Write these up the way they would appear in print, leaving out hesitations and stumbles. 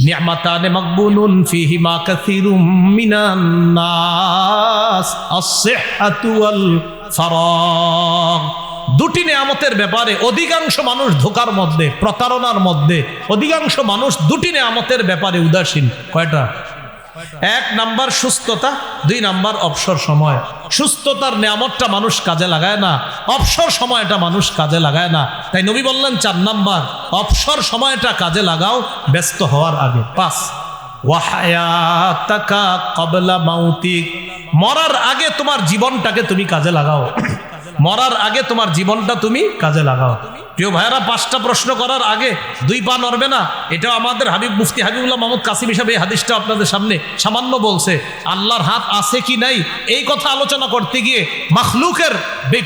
নি'মাতানে মাগবুনুন ফীহিমা কাসীরুম মিনান নাস আস-সিহহাতু ওয়াল ফারাগ। দুটি নেয়ামতের ব্যাপারে অধিকাংশ মানুষ ধোঁকার মধ্যে, প্রতারণার মধ্যে। অধিকাংশ মানুষ দুটি নেয়ামতের ব্যাপারে উদাসীন। কয়টা? 1 নাম্বার সুস্থতা, 2 নাম্বার অবসর সময়। সুস্থতার নেয়ামতটা মানুষ কাজে লাগায় না, অবসর সময়টা মানুষ কাজে লাগায় না। তাই নবী বললেন 4 নাম্বার, অবসর সময়টা কাজে লাগাও ব্যস্ত হওয়ার আগে। 5 ওয়াহায়াতাকা ক্বাবলা মাউতিক, মরার আগে তোমার জীবনটাকে তুমি কাজে লাগাও। মরার আগে তোমার জীবনটা তুমি কাজে লাগাও। প্রিয় ভাইয়েরা, 5টা প্রশ্ন করার আগে 2 পা নড়বে না। এটাও আমাদের মুফতি হাবিবুল্লাহ মোহাম্মদ কাসিম হিসাবে এই হাদিসটা আপনাদের সামনে সামান্য বলছে। আল্লাহর হাত আছে কি নাই এই কথা আলোচনা করতে গিয়ে মাখলুকের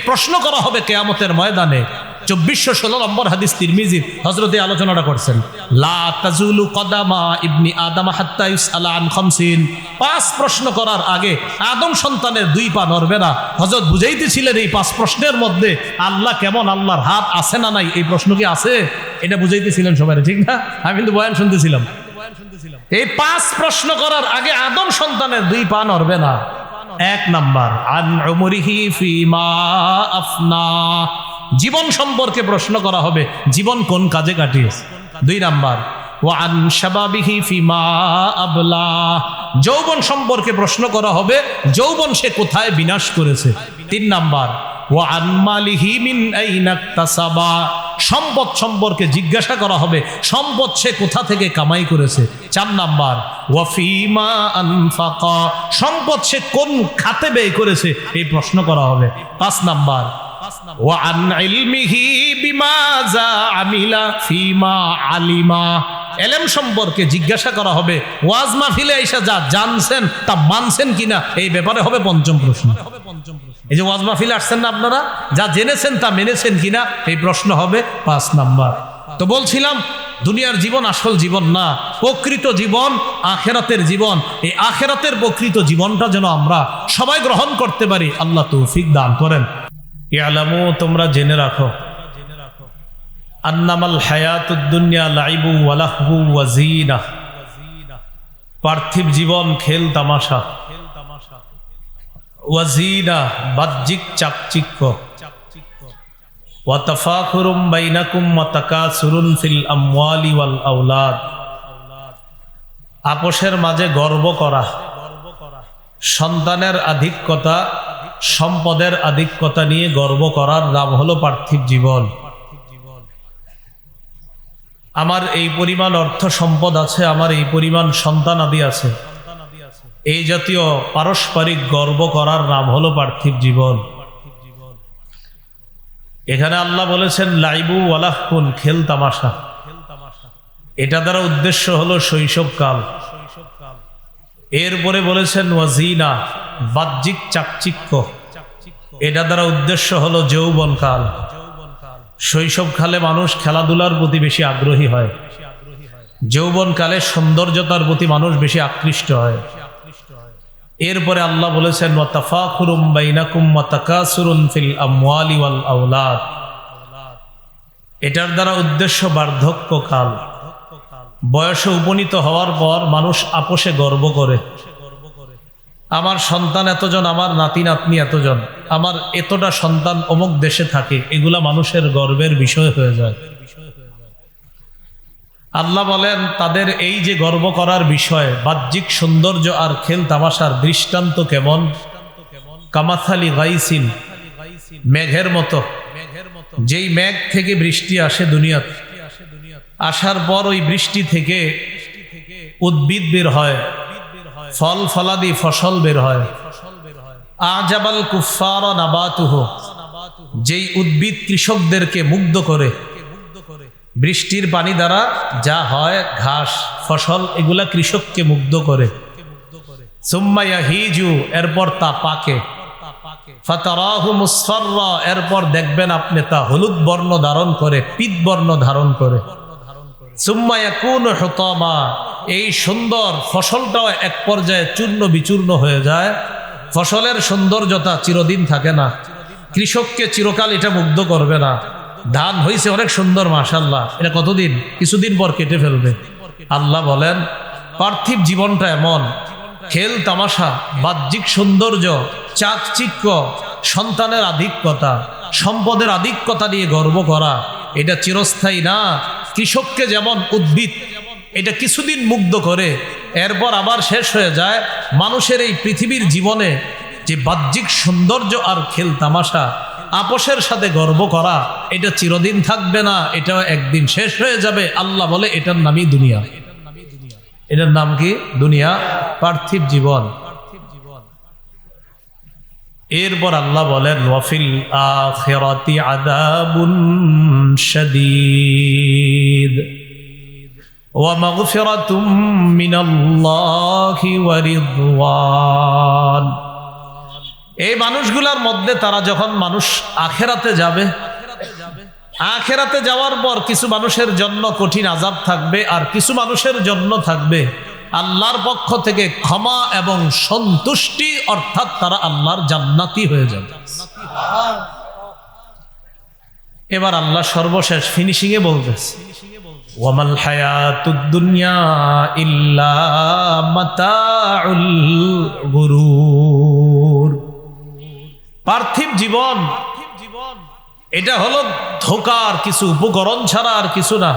প্রশ্ন করা হবে কিয়ামতের ময়দানে। 2416 নম্বর হাদিস তিরমিজির হযরত আলোচনাটা করছেন, লা তাজুলু কদামা ইবনি আদম হাত্তা ইউসআলা আন 50। 5 প্রশ্ন করার আগে আদম সন্তানের 2 পা নড়বে না। হযরত বুঝাইতেছিলেন এই 5 প্রশ্নের মধ্যে আল্লাহ কেমন, আল্লাহর হাত আছে না নাই, এই প্রশ্ন কি আছে এটা বুঝাইতেছিলেন সবাই, ঠিক না? আমি কিন্তু বয়ান শুনতেছিলাম। এই 5 প্রশ্ন করার আগে আদম সন্তানের 2 পা নড়বে না। 1 নাম্বার আন উমরিহি ফিমা আফনা, জীবন সম্পর্কে প্রশ্ন করা হবে, জীবন কোন কাজে কাটিয়েছে। 2 নাম্বার ওয়া আন শাবাবিহি ফিমা আবলা, যৌবন সম্পর্কে প্রশ্ন করা হবে, যৌবন সে কোথায় বিনাশ করেছে। 3 নাম্বার ওয়া আন মালিহি মিন আইনা ইকতাসাবা, সম্পদ সম্পর্কে জিজ্ঞাসা করা হবে, সম্পদ সে কোথা থেকে কামাই করেছে। 4 নাম্বার ওয়া ফিমা আনফাকা, সম্পদ সে কোন খাতে ব্যয় করেছে এই প্রশ্ন করা হবে। 5 নাম্বার ওয়া আন ইলমিহি বিমাযা আমিলা ফিমা আলিমা, ইলম সম্পর্কে জিজ্ঞাসা করা হবে, ওয়াজ মাহফিলে এসে যা জানছেন তা মানছেন কিনা এই ব্যাপারে হবে 5ম প্রশ্ন। এই যে ওয়াজ মাহফিলে আসছেন না আপনারা, যা জেনেছেন তা মেনেছেন কিনা এই প্রশ্ন হবে 5 নাম্বার। তো বলছিলাম দুনিয়ার জীবন আসল জীবন না, প্রকৃত জীবন আখিরাতের জীবন। এই আখিরাতের প্রকৃত জীবনটা যেন আমরা সবাই গ্রহণ করতে পারি, আল্লাহ তৌফিক দান করেন। ইয়ালামু, তোমরা জেনে রাখো, আন্নামাল হায়াতুদ দুনিয়া লাইবু ওয়া লাহবু ওয়া জিনাহ, পার্থিব জীবন খেল তামাশা, ওয়া জিনাহ বাহ্যিক চাকচিক্য, ওয়া তাফাখুরুম বাইনাকুম ওয়া তাকাসুরুন ফিল আমওয়ালি ওয়াল আওলাদ, আপোষের মাঝে গর্ব করা, সন্তানের আধিক্যতা, সম্পদের আধিক্যতা নিয়ে গর্ব করার নাম হলো পার্থিব জীবন। আমার এই পরিমাণ অর্থ সম্পদ আছে, আমার এই পরিমাণ সন্তান আদি আছে, এই জাতীয় পারস্পরিক গর্ব করার নাম হলো পার্থিব জীবন। এখানে আল্লাহ বলেছেন লাইবু ওয়ালাহকুন, খেল তামাশা। এটা দ্বারা উদ্দেশ্য হলো শৈশবকাল। এরপরে বলেছেন ওয়াজিনা, বাহ্যিক চাকচিক্য। এটা দ্বারা উদ্দেশ্য হলো যৌবনকাল। শৈশবকালে মানুষ খেলাধুলার প্রতি বেশি আগ্রহী হয়, যৌবনকালে সৌন্দর্যতার প্রতি মানুষ বেশি আকৃষ্ট হয়। এরপরে আল্লাহ বলেছেন ওয়া তাফাখুরুম বাইনাকুম ওয়া তাকাসুরুন ফিল আমওয়ালি ওয়াল আওলাদ। এটার দ্বারা উদ্দেশ্য বার্ধক্যকাল। বয়সে উপনীত হওয়ার পর মানুষ আপোষে গর্ব করে, আমার সন্তান এতজন, আমার নাতি নাতনি এতজন, আমার এতটা সন্তান অমুক দেশে থাকে, এগুলা মানুষের গর্বের বিষয় হয়ে যায়। আল্লাহ বলেন তাদের এই যে গর্ব করার বিষয়, বাহ্যিক সৌন্দর্য আর খেল তামাশার দৃষ্টান্ত কেমন? কামাথালি গাইসিন, মেঘের মতো। যেই মেঘ থেকে বৃষ্টি আসে দুনিয়াতে, আসার পর ওই বৃষ্টি থেকে উদ্ভিদ বের হয়, ফল ফলাদি ফসল বের হয়। আজাবাল কুফার নাবাতুহু, যেই উদ্ভিদ কৃষকদেরকে মুগ্ধ করে, বৃষ্টির পানি দ্বারা যা হয় ঘাস ফসল, এগুলা কৃষককে মুগ্ধ করে। সুম্মা ইয়াহিজু, এরপর তা পাকে। ফাতারাহু মুসফাররা, এরপর দেখবেন আপনি তা হলুদ বর্ণ ধারণ করে, পীত বর্ণ ধারণ করে। সুম্মা ইয়াকুনু হুতামা, এই সুন্দর ফসলটাও এক পর্যায়ে চূর্ণ বিচূর্ণ হয়ে যায়। ফসলের সৌন্দর্যতা চিরদিন থাকে না, কৃষককে চিরকাল এটা মুগ্ধ করবে না। ধান হয়েছে অনেক সুন্দর, মাশাআল্লাহ, এটা কতদিন, কিছুদিন পর কেটে ফেলবে। আল্লাহ বলেন পার্থিব জীবনটা এমন, খেল তামাশা, বাহ্যিক সৌন্দর্য, চাকচিক্য, সন্তানের আধিক্যতা, সম্পদের আধিক্যতা নিয়ে গর্ব করা, এটা চিরস্থায়ী না। কৃষককে যেমন উদ্ভিদ এটা কিছুদিন মুগ্ধ করে এরপর আবার শেষ হয়ে যায়, মানুষের এই পৃথিবীর জীবনে যে বাহ্যিক সৌন্দর্য আর খেল তামাশা, আপোষের সাথে গর্ব করা, এটা চিরদিন থাকবে না, এটাও একদিন শেষ হয়ে যাবে। আল্লাহ বলে এটার নামই দুনিয়া। এটার নাম কি? দুনিয়া, পার্থিব জীবন। এরপর আল্লাহ বলেন ওয়াফিল আখিরাতি আযাবুন শাদীদ ওয়া মাগফিরাতুম মিনাল্লাহি ওয়া রিদওয়ান। এই মানুষগুলোর মধ্যে তারা যখন মানুষ আখিরাতে যাবে, আখিরাতে যাওয়ার পর কিছু মানুষের জন্য কঠিন আযাব থাকবে, আর কিছু মানুষের জন্য থাকবে আল্লাহর পক্ষ থেকে ক্ষমা এবং সন্তুষ্টি, অর্থাৎ তারা আল্লাহর জান্নাতি হয়ে যাবে। এবার আল্লাহ সর্বশেষ ফিনিশিং এ বলতেছে ওয়ামাল হায়াতুদ দুনিয়া ইল্লা মাতাউল গুরুর। পার্থিব জীবন এটা হলো ধোকার কিছু উপকরণ ছাড়া আর কিছু না।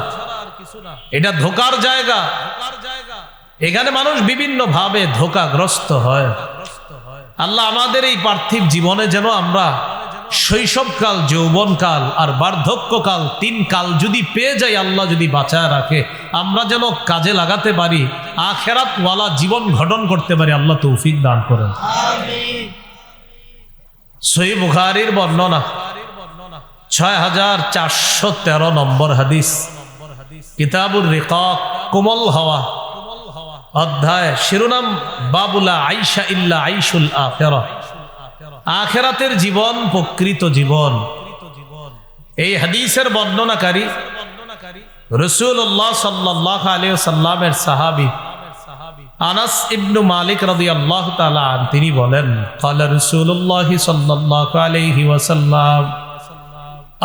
এটা ধোকার জায়গা। এখানে মানুষ বিভিন্ন ভাবে ধোকাগ্রস্ত হয়। আল্লাহ আমাদের এই পার্থিব জীবনে যেন আমরা শৈশবকাল, যৌবনকাল আর বার্ধক্যকাল, 3 কাল যদি পেয়ে যাই, আল্লাহ যদি বাঁচায় রাখে, আমরা যেন কাজে লাগাতে পারি, আখিরাতওয়ালা জীবন গঠন করতে পারি। আল্লাহ তৌফিক দান করেন। সহিহ বুখারীর বর্ণনা 6413 নম্বর হাদিস, কিতাবুর রিকাক, কোমল হওয়া অধ্যায়, শিরোনাম বাবুলা আইশা ইল্লা আইশুল আখিরাহ, আখিরাতের জীবন প্রকৃত জীবন। এই হাদিসের বর্ণনাকারী রাসূলুল্লাহ সাল্লাল্লাহু আলাইহি ওয়াসাল্লামের সাহাবী আনাস ইবনে মালিক রাদিয়াল্লাহু তাআলা আন, তিনি বলেন ক্বালা রাসূলুল্লাহ সাল্লাল্লাহু আলাইহি ওয়াসাল্লাম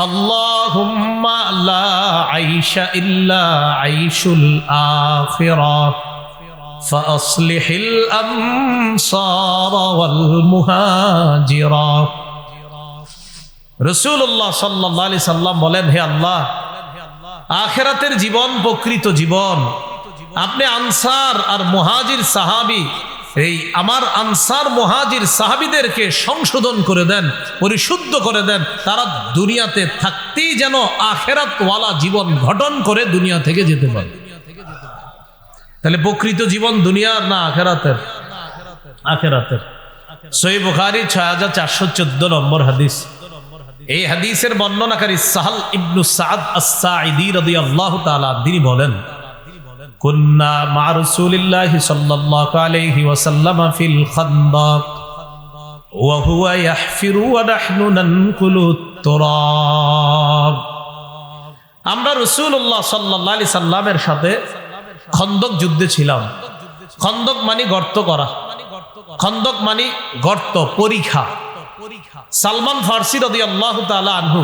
আল্লাহুম্মা লা আইশা ইল্লা আইশুল আখিরাহ ফাসলিহিল আমসার ওয়াল মুহাজিরা। রাসূলুল্লাহ সাল্লাল্লাহু আলাইহি সাল্লাম বলেন, হে আল্লাহ, আখিরাতের জীবন প্রকৃত জীবন, আপনি আনসার আর মুহাজির সাহাবী, এই আমার আনসার মুহাজির সাহাবীদেরকে সংশোধন করে দেন, পরিশুদ্ধ করে দেন, তারা দুনিয়াতে থাকতেই যেন আখিরাতওয়ালা জীবন গঠন করে দুনিয়া থেকে যেতে পারে। তাহলে প্রকৃত জীবন দুনিয়ার না আখিরাতের? আখিরাতের। সহিহ বুখারী 6414 নম্বর হাদিস। এই হাদিসের বর্ণনাকারী সাহাল ইবনু সাদ আস-সাঈদী রাদিয়াল্লাহু তাআলা তিনি বলেন কুন্না মা রাসূলিল্লাহি সাল্লাল্লাহু আলাইহি ওয়াসাল্লাম ফিল খান্দাক ওয়া হুয়া ইয়াহফিরু ওয়া নাহনু নানকুলু তুরাব। আমরা রাসূলুল্লাহ সাল্লাল্লাহু আলাইহি সাল্লামের সাথে খন্দক যুদ্ধে ছিলাম। খন্দক মানে গর্ত করা, খন্দক মানে গর্ত, পরীক্ষা। সালমান ফারসি রাদিয়াল্লাহু তাআলা আনহু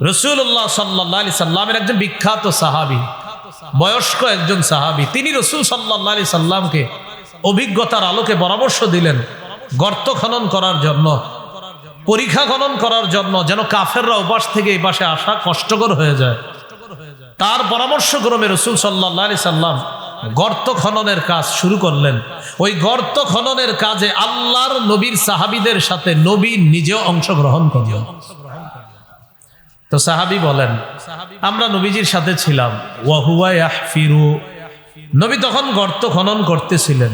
রাসূলুল্লাহ সাল্লাল্লাহু আলাইহি সাল্লামের একজন বিখ্যাত সাহাবী, বয়স্ক একজন সাহাবী। তিনি রাসূল সাল্লাল্লাহু আলাইহি সাল্লামকে অভিজ্ঞতার আলোকে পরামর্শ দিলেন গর্ত খনন করার জন্য, পরীক্ষা খনন করার জন্য, যেন কাফেররা ওপাশ থেকে এই পাশে আসা কষ্টকর হয়ে যায়। তার পরামর্শক্রমে রাসূল সাল্লাল্লাহু আলাইহি সাল্লাম গর্ত খননের কাজ শুরু করলেন। ওই গর্ত খননের কাজে আল্লাহর নবীর সাহাবীদের সাথে নবী নিজেও অংশগ্রহণ করলেন। তো সাহাবী বলেন, আমরা নবীজির সাথে ছিলাম। ওয়া হুয়া ইয়াহফিরু, নবী তখন গর্ত খনন করতেছিলেন।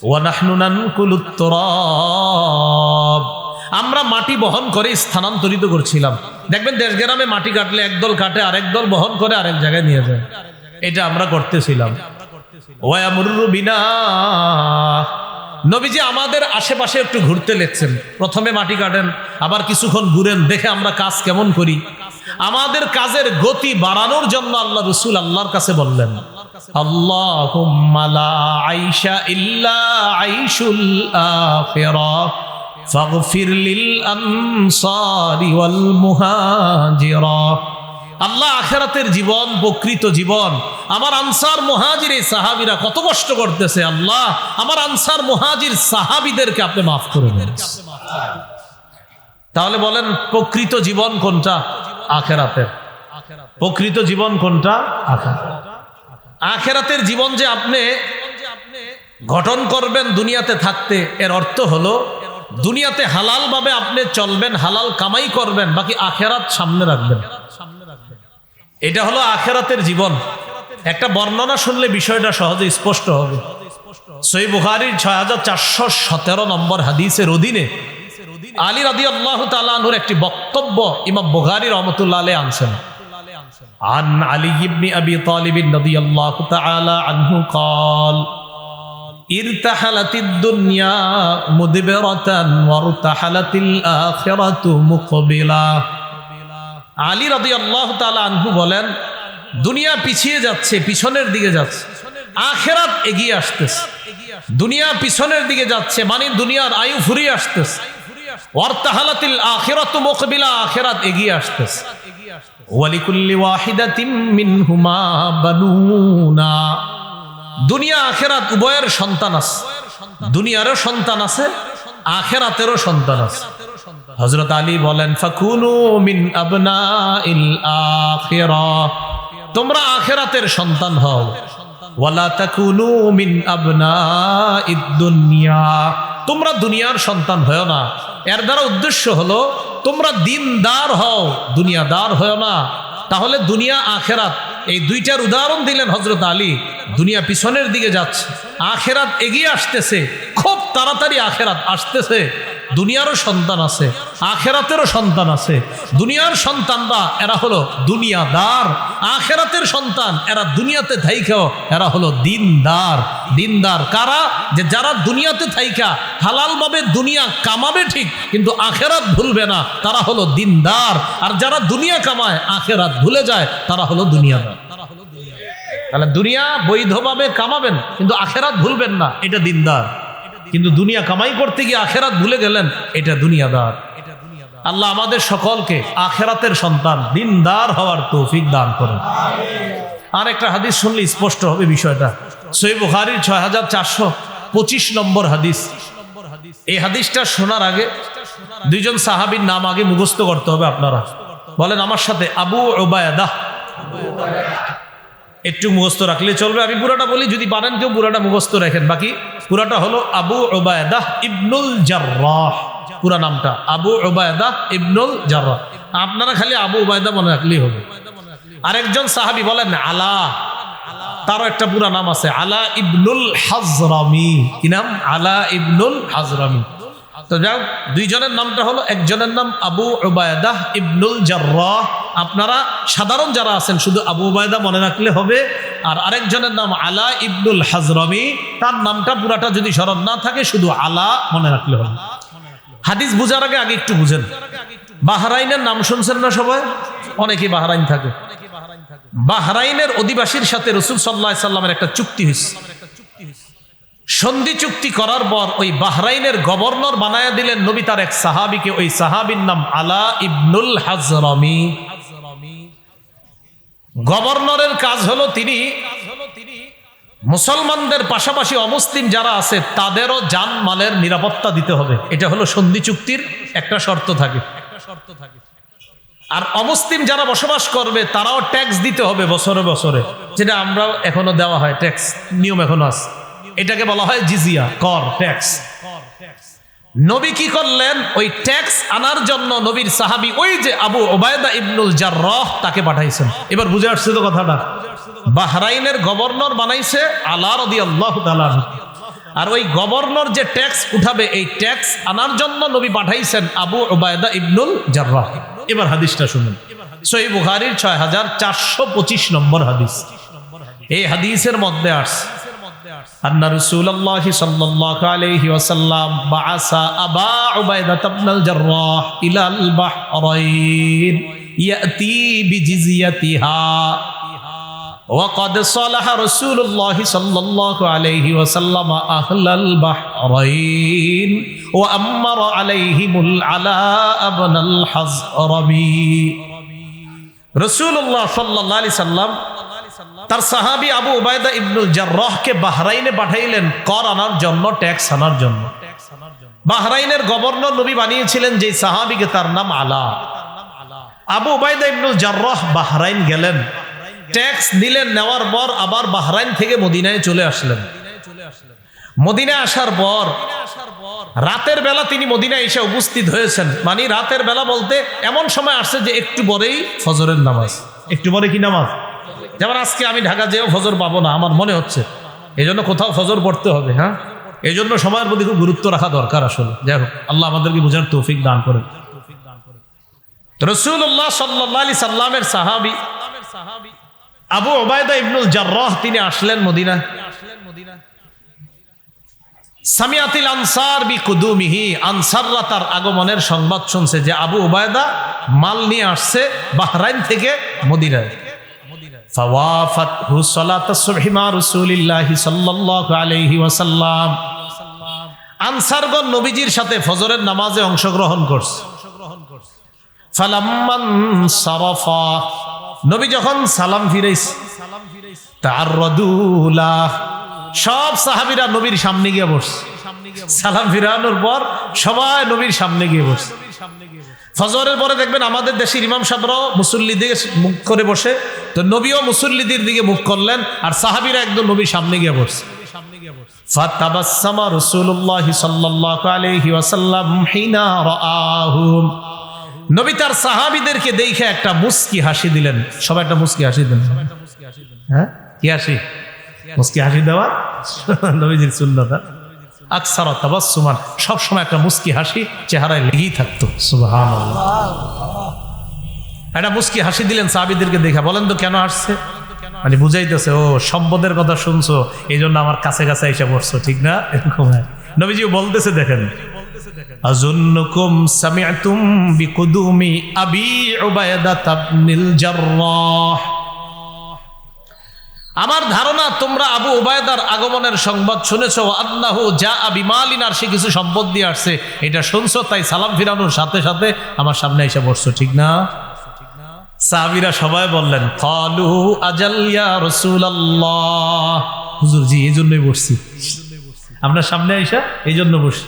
ওয়া নাহনু নানকুলুত তুরাব, আমরা মাটি বহন করে স্থানান্তরিত করছিলাম। দেখবেন দেশ গ্রামে মাটি কাটলে একদল কাটে, আরেক দল বহন করে আরেক জায়গায় নিয়ে যায়। এটা আমরা করতেছিলাম। ওয়া ইয়ামুরু বিনা, নবীজি আমাদের আশেপাশে একটু ঘুরতে লেগেছেন। প্রথমে মাটি কাটেন, আবার কিছুক্ষণ ঘুরেন, দেখে আমরা কাজ কেমন করি। আমাদের কাজের গতি বাড়ানোর জন্য আল্লাহ রাসূল আল্লাহর কাছে বললেন, আল্লাহুম্মা লা আইশা ইল্লা আইশুল আখিরাহ ফাগফির লিল আনসারি ওয়াল মুহাজিরা আল্লাহ আখিরাতের জীবন, প্রকৃত জীবন, আমার আনসার মুহাজির এই সাহাবীরা কত কষ্ট করতেছে, আল্লাহ আমার আনসার মুহাজির সাহাবীদেরকে আপনি মাফ করে দেন। তাহলে বলেন প্রকৃত জীবন কোনটা? আখিরাতের। প্রকৃত জীবন কোনটা? আখিরাতের জীবন যে আপনি গঠন করবেন দুনিয়াতে থাকতে, এর অর্থ হলো দুনিয়াতে হালাল ভাবে আপনি চলবেন, হালাল কামাই করবেন, বাকি আখিরাত সামনে রাখবেন। এটা হলো আখিরাতের জীবন। একটা বর্ণনা শুনলে বিষয়টা সহজে স্পষ্ট হবে। সহিহ বুখারীর 6417 নম্বর হাদিসের অধীনে আলী রাদিয়াল্লাহু তাআলা আনহুর একটি বক্তব্য ইমাম বুখারী রাহমাতুল্লাহ আলাইহি আনছেন। আন আলী ইবনে আবি তালিব রাদিয়াল্লাহু তাআলা আনহু قال ইরতাহালাতিদ দুনিয়া মুদবিরাতান ওয়ারতাহালাতিল আখিরাতু মুকবিলা। আলী রাদিয়াল্লাহু তাআলা আনহু বলেন, দুনিয়া পিছিয়ে যাচ্ছে, পিছনের দিকে যাচ্ছে, আখিরাত এগিয়ে আসতেছে। দুনিয়া পিছনের দিকে যাচ্ছে মানে দুনিয়ার আয়ু ফুরিয়ে আসতেছে। ওয়ারতাহালাতিল আখিরাতু মুকবিলা, আখিরাত এগিয়ে আসতেছে। ওয়ালিকুল্লি ওয়াহিদাতিন মিনহুমা বানুনা। দুনিয়া আখিরাত উভয়ের সন্তান আছে, দুনিয়ারও সন্তান আছে, আখিরাতেরও সন্তান আছে। হযরত আলী বলেন, ফাকুনু মিন আবনাইল আখিরাহ, তোমরা আখিরাতের সন্তান হও। ওয়ালা তাকুনু মিন আবনাইদ দুনিয়া, তোমরা দুনিয়ার সন্তান হও না। এর দ্বারা উদ্দেশ্য হলো তোমরা দিনদার হও, দুনিয়াদার হও না। তাহলে দুনিয়া আখিরাত এই দুইটার উদাহরণ দিলেন হযরত আলী। দুনিয়া পিছনের দিকে যাচ্ছে, আখিরাত এগিয়ে আসতেছে, খুব তাড়াতাড়ি আখিরাত আসতেছে। দুনিয়ারও সন্তান আছে, আখিরাতেরও সন্তান আছে। দুনিয়ার সন্তানরা এরা হলো দুনিয়াদার, আখিরাতের সন্তান এরা দুনিয়াতে থাইকাও এরা হলো দিনদার। দিনদার কারা? যে যারা দুনিয়াতে থাইকা হালাল ভাবে দুনিয়া কামাবে ঠিক, কিন্তু আখিরাত ভুলবে না, তারা হলো দিনদার। আর যারা দুনিয়া কামায় আখিরাত ভুলে যায়, তারা হলো দুনিয়াদার। তাহলে দুনিয়া বৈধভাবে কামাবেন কিন্তু আখিরাত ভুলবেন না, এটা দিনদার। কিন্তু দুনিয়া কামাই করতে গিয়ে আখিরাত ভুলে গেলেন, এটা দুনিয়াদার। আল্লাহ আমাদের সকলকে আখিরাতের সন্তান, দিনদার হওয়ার তৌফিক দান করেন। আর একটা হাদিস শুনলে স্পষ্ট হবে বিষয়টা। সহিহ বুখারীর 6425 নম্বর হাদিস। এই হাদিসটা শোনার আগে দুইজন সাহাবীর নাম আগে মুখস্থ করতে হবে আপনারা। বলেন আমার সাথে, আবু উবায়দা। একটু মুখস্থ রাখলে চলবে, আমি পুরাটা বলি, যদি পারেন কেউ পুরাটা মুখস্থ রাখেন। বাকি পুরাটা হলো আবু উবায়দা ইবনুল জাররাহ, পুরা নামটা আবু উবায়দা ইবনুল জাররাহ। আপনারা খালি আবু উবায়দা মনে রাখলেই হবে। আরেকজন সাহাবী বলেন আলা, তারও একটা পুরা নাম আছে, আলা ইবনুল হাজরামি। কি নাম? আলা ইবনুল হাজরামি। তো যাও, দুইজনের নামটা হলো, একজনের নাম আবু উবায়দা ইবনুল জাররাহ। আপনারা সাধারণ যারা আছেন শুধু আবু উবায়দা মনে রাখলে হবে। আর আরেকজনের নাম আলা ইবনুল হাজরামি, তার নামটা পুরাটা যদি স্মরণ না থাকে শুধু আলা মনে রাখলে হবে। হাদিস বুঝার আগে একটু বুঝেন, বাহরাইনের নাম শুনছেন না সবাই? অনেকেই বাহরাইন থাকে। বাহরাইনের অধিবাসীর সাথে রাসূল সাল্লাল্লাহু আলাইহি সাল্লামের একটা চুক্তি হয়েছে। সন্ধি চুক্তি করার পর ওই বাহরাইনের গভর্নর বানায়া দিলেন নবী তার এক সাহাবীকে। ওই সাহাবীর নাম আলা ইবনুল হাজরামি। গভর্নরের কাজ হলো তিনি মুসলমানদের পাশাপাশি অমুসলিম যারা আছে তাদেরও জানমালের নিরাপত্তা দিতে হবে। এটা হলো সন্ধি চুক্তির একটা শর্ত থাকে। আর অমুসলিম যারা বসবাস করবে তারাও ট্যাক্স দিতে হবে বছরে বছরে, যেটা আমরাও এখনো দেওয়া হয়, ট্যাক্স নিয়ম এখনো আছে। এটাকে বলা হয় জিজিয়া, কর, ট্যাক্স। নবী কি করলেন? ওই ট্যাক্স আনার জন্য নবীর সাহাবী ওই যে আবু উবায়দা ইবনুল জাররাহ তাকে পাঠাইছেন। এবার বুঝে আসছে তো কথাটা? বাহরাইনের গভর্নর বানাইছে আলা রাদিয়াল্লাহু তাআলা। আর ওই গভর্নর যে ট্যাক্স উঠাবে, এই ট্যাক্স আনার জন্য নবী পাঠাইছেন আবু উবায়দা ইবনুল জাররাহ। এবার হাদিসটা শুনুন, সহিহ বুখারীর 6425 নম্বর হাদিস। এই হাদিসের মধ্যে আসছে আন্না রাসূলুল্লাহ সাল্লাল্লাহু আলাইহি ওয়াসাল্লাম বাআসা আবা উবায়দা ইবনুল জাররাহ ইলাল বাহরাইন ইয়াতি বিজিজিয়াতিহা وقد صالح رسول الله صلى الله عليه وسلم أهل البحرين وأمر عليهم العلاء بن الحزرمي রাসূলুল্লাহ সাল্লাল্লাহু আলাইহি সাল্লাম তার সাহাবী আবু উবায়দা ইবনুল জাররাহকে বাহরাইনে পাঠাইলেন কর আনার জন্য, ট্যাক্স আনার জন্য। বাহরাইনের গভর্নর নবী বানিয়েছিলেন যে সাহাবীকে, তার নাম আলা। আবু উবায়দা ইবনুল জাররাহ বাহরাইন গেলেন, ট্যাক্স দিলেন, নেওয়ার পর আবার বাহরাইন থেকে মদিনায় চলে আসলেন। মদিনায় আসার পর রাতের বেলা তিনি মদিনায় এসে উপস্থিত হয়েছেন। মানে রাতের বেলা বলতে এমন সময় আসছে যে একটু পরেই ফজরের নামাজ। একটু পরে কি নামাজ? যেমন আজকে আমি ঢাকা যেও ফজর পাবো না আমার মনে হচ্ছে, এই জন্য কোথাও ফজর পড়তে হবে। হ্যাঁ, এই জন্য সময়ের প্রতি খুব গুরুত্ব রাখা দরকার আসলে। যাই হোক, আল্লাহ আমাদেরকে বোঝার তৌফিক দান করেন। রাসূলুল্লাহ সাল্লাল্লাহু আলাইহি সাল্লামের সাহাবী আবু উবায়দা ইবনুল জাররাহ তিনি আসলেন মদিনা। সামিয়াতিল আনসার বিকুদুমিহি, আনসাররা তার আগমনের সংবাদ শুনছে যে আবু উবায়দা মাল নিয়ে আসছে বাহরাইন থেকে মদিনায়। ফাওয়াফাতহু সালাতাস সুবহি মা রাসূলিল্লাহি সাল্লাল্লাহু আলাইহি ওয়াসাল্লাম, আনসারগণ নবীজির সাথে ফজরের নামাজে অংশগ্রহণ করছে। ফালাম্মান সারাফা, নবী যখন সালাম ফিরাইছে, তাআররাদু লাহ, সব সাহাবীরা নবীর সামনে গিয়ে বসছে। সালাম ফিরানোর পর সবাই নবীর সামনে গিয়ে বসছে। ফজরের পরে দেখবেন আমাদের দেশের ইমাম সাহেবরাও মুসল্লির দিকে মুখ করে বসে, তো নবীও মুসল্লিদের দিকে মুখ করলেন, আর সাহাবীরা একদম নবীর সামনে গিয়ে বসছে। ফাতাবাসসামা রাসূলুল্লাহ সাল্লাল্লাহু আলাইহি ওয়াসাল্লাম হিনা রাআহুম, নবী তার সাহাবীদেরকে দেখে একটা মুস্কি হাসি দিলেন। সবাই একটা মুস্কি হাসি দিলেন। হ্যাঁ, কি হাসি? মুস্কি হাসি দেওয়া নবীজির সুন্নাত। আকসারা তাবাসসুমান, সব সময় একটা মুস্কি হাসি চেহারায় লেগেই থাকতো। সুবহানাল্লাহ, একটা মুস্কি হাসি দিলেন সাহাবীদেরকে দেখে। বলেন তো কেন হাসছে? মানে বুঝাইতেছে, ও সম্পদের কথা শুনছো, এই জন্য আমার কাছে কাছে এসে পড়ছো, ঠিক না? এরকম নবীজিও বলতেছে, দেখেন, আযুন্নুকুম সামি'তুম বিকুদুমি আবি উবায়দা ইবনুল জাররাহ, আমার ধারণা তোমরা আবু উবায়দার আগমনের সংবাদ শুনেছো। আন্নাহু জাআ বিমালিন, আর সে কিছু সম্পদ দিয়ে আসছে, এটা শুনছো, তাই সালাম ফিরানোর সাথে সাথে আমার সামনে এসে বসছো, ঠিক না? সাহাবীরা সবাই বললেন, ক্বালু আজাল ইয়া রাসূলুল্লাহ, হুজুর জি এই জন্যই বসছি, আপনার সামনে আইসা এই জন্য বসছি।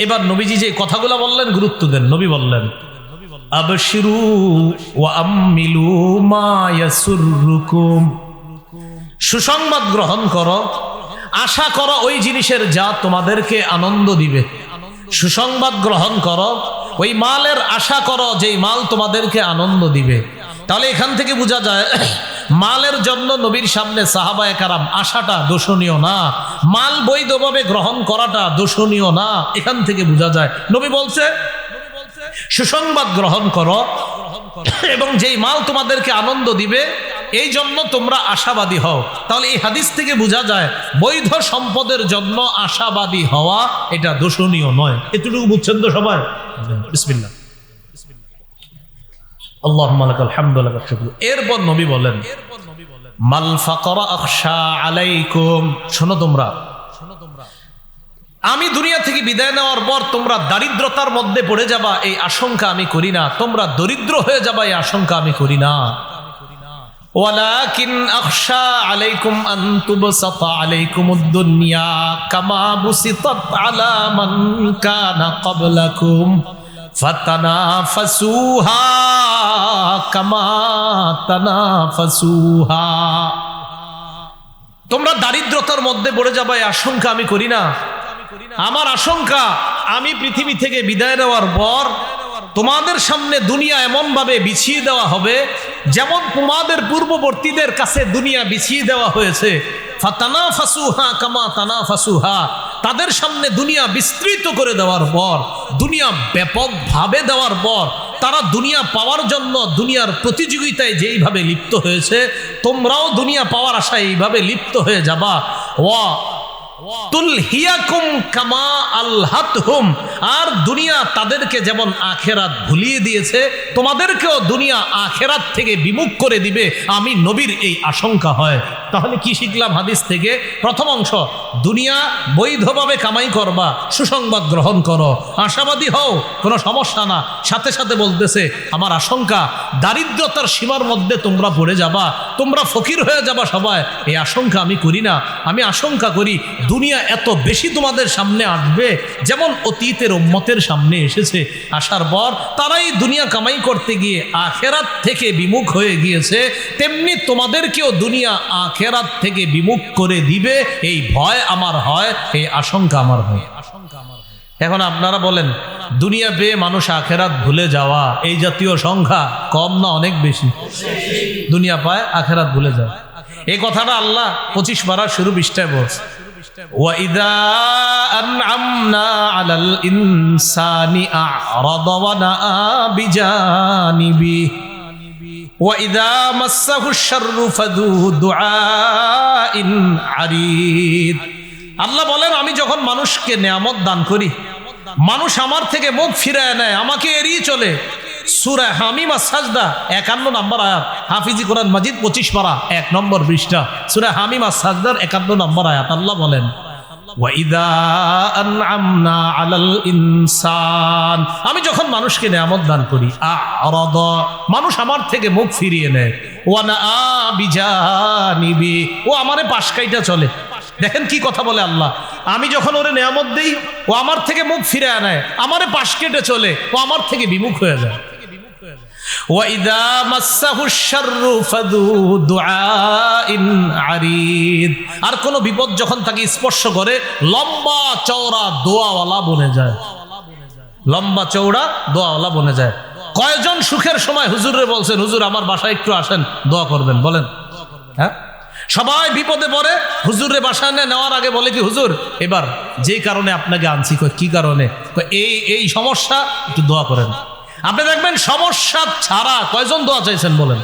এবার নবীজি যে কথাগুলো বললেন গুরুত্ব দেন। নবী বললেন, আবশিরু ওয়া আমিলু মা ইয়াসুররুকুম, সুসংবাদ গ্রহণ করো, আশা করো ওই জিনিসের যা তোমাদেরকে আনন্দ দিবে। সুসংবাদ গ্রহণ করো, ওই মালের আশা করো যেই মাল তোমাদেরকে আনন্দ দিবে। তাহলে এখান থেকে বোঝা যায় মালের জন্য নবীর সামনে সাহাবায়ে কেরাম আশাটা দোষণীয় না, মাল বৈধভাবে গ্রহণ করাটা দোষণীয় না। এখান থেকে বোঝা যায় নবী বলছে সুসংবাদ গ্রহণ করো এবং যেই মাল তোমাদেরকে আনন্দ দিবে এই জন্য তোমরা আশাবাদী হও। তাহলে এই হাদিস থেকে বোঝা যায় বৈধ সম্পদের জন্য আশাবাদী হওয়া এটা দোষণীয় নয়। এতটুকু বুঝছেন তো সবাই? বিসমিল্লাহ, আল্লাহুম্মা লাকাল হামদু ওয়া লাকাল শুকর। এরপর নবী বলেন, মাল ফাকরা আখশা আলাইকুম, শোনো তোমরা, আমি দুনিয়া থেকে বিদায় নেওয়ার পর তোমরা দারিদ্রতার মধ্যে পড়ে যাবা এই আশঙ্কা আমি করি না, তোমরা দরিদ্র হয়ে যাবা এই আশঙ্কা আমি করি না। ওয়ালাকিন আখশা আলাইকুম আন তুবসাতা আলাইকুমুদ দুনিয়া কামা বুসিতাত আলা মান কানা ক্বাবলাকুম ফাতানাফাসুহা কামা তানাফাসুহা। তোমরা দারিদ্রতার মধ্যে পড়ে যাবা এই আশঙ্কা আমি করি না। আমার আশঙ্কা আমি পৃথিবী থেকে বিদায় নেওয়ার পর তোমাদের সামনে দুনিয়া এমন ভাবে বিছিয়ে দেওয়া হবে যেমন তোমাদের পূর্ববর্তীদের কাছে দুনিয়া বিছিয়ে দেওয়া হয়েছে। ফাতানাফাসুহা কামা তানাফাসুহা, তাদের সামনে দুনিয়া বিস্তৃত করে দেওয়ার পর, দুনিয়া ব্যাপকভাবে দেওয়ার পর তারা দুনিয়া পাওয়ার জন্য দুনিয়ার প্রতিযোগিতায় যেইভাবে লিপ্ত হয়েছে তোমরাও দুনিয়া পাওয়ার আশায় এইভাবে লিপ্ত হয়ে যাবা। ওয়া তুলহিয়াকুম কামা আলহাতহুম, আর দুনিয়া তাদেরকে যেমন আখেরাত ভুলিয়ে দিয়েছে, তোমাদেরকেও দুনিয়া আখেরাত থেকে বিমুখ করে দিবে, আমি নবীর এই আশঙ্কা হয়। তাহলে কি শিখলাম হাদিস থেকে? প্রথম অংশ, দুনিয়া বৈধভাবে কামাই করবা, সুসংবাদ গ্রহণ করো, আশাবাদী হও, কোনো সমস্যা না। সাথে সাথে বলতেছে আমার আশঙ্কা দারিদ্রতার সীমার মধ্যে তোমরা পড়ে যাবা, তোমরা ফকির হয়ে যাবা সবাই, এই আশঙ্কা আমি করি না। আমি আশঙ্কা করি দুনিয়া এত বেশি তোমাদের সামনে আসবে, যেমন অতীতের উম্মতের সামনে এসেছে, আসার পর তারাই দুনিয়া কামাই করতে গিয়ে আখেরাত থেকে বিমুখ হয়ে গিয়েছে, তেমনি তোমাদেরকেও দুনিয়া আখেরাত থেকে বিমুখ করে দিবে, এই ভয় আমার হয়, এই আশঙ্কা আমার হয়। এখন আপনারা বলেন, দুনিয়া পেয়ে মানুষ আখেরাত ভুলে যাওয়া এই জাতীয় সংখ্যা কম না অনেক বেশি? দুনিয়া পায় আখেরাত ভুলে যায়, এই কথাটা আল্লাহ 25 পারা শুরু পৃষ্ঠায় বলছে, وَإِذَا أَنْعَمْنَا عَلَى الْإِنسَانِ أَعْرَضَ وَنَأَى بِجَانِبِهِ وَإِذَا مَسَّهُ الشَّرُّ فَذُو دُعَاءٍ عَرِيضٍ। আল্লাহ বলেন, আমি যখন মানুষকে নেয়ামত দান করি, মানুষ আমার থেকে মুখ ফিরায় নেয়, আমাকে এড়িয়ে চলে। সূরা হামিম আস-সাজদা 51 নম্বর আয়াত, হাফিজি কোরআন মাজিদ 25 পারা 1 নম্বর পৃষ্ঠা, সূরা হামিম আস-সাজদার 51 নম্বর আয়াত। আল্লাহ বলেন, ওয়াইদা আনআমনা আলাল ইনসান, আমি যখন মানুষকে নেয়ামত দান করি, আ'রাদ, মানুষ আমার থেকে মুখ ফিরিয়ে নেয়, ওয়া নাআ বিজানিবি, ও আমারে পাশ কাইটা চলে। দেখেন কি কথা বলে আল্লাহ, আমি যখন ওরে নেয়ামত দেই, ও আমার থেকে মুখ ফিরে আনায়, আমারে পাশ কেটে চলে, ও আমার থেকে বিমুখ হয়ে যায়। ওয়াইদা মাসসাহুশ শাররু ফাযু দুআইন আরিদ, আর কোন বিপদ যখন তাকে স্পর্শ করে, লম্বা চওড়া দোয়াওয়ালা বনে যায়, লম্বা চওড়া দোয়াওয়ালা বনে যায়। কয়জন সুখের সময় হুজুরে বলছেন, হুজুর আমার বাসায় একটু আসেন, দোয়া করবেন, বলেন? হ্যাঁ, সবাই বিপদে পড়ে, হুজুরের বাসায় নেওয়ার আগে বলে কি, হুজুর এবার যে কারণে আপনাকে আনছি। কি কারণে? এই সমস্যা, একটু দোয়া করেন। আপনি দেখবেন সমস্যা ছাড়া কয়জন দোয়া চাইছেন, বলেন?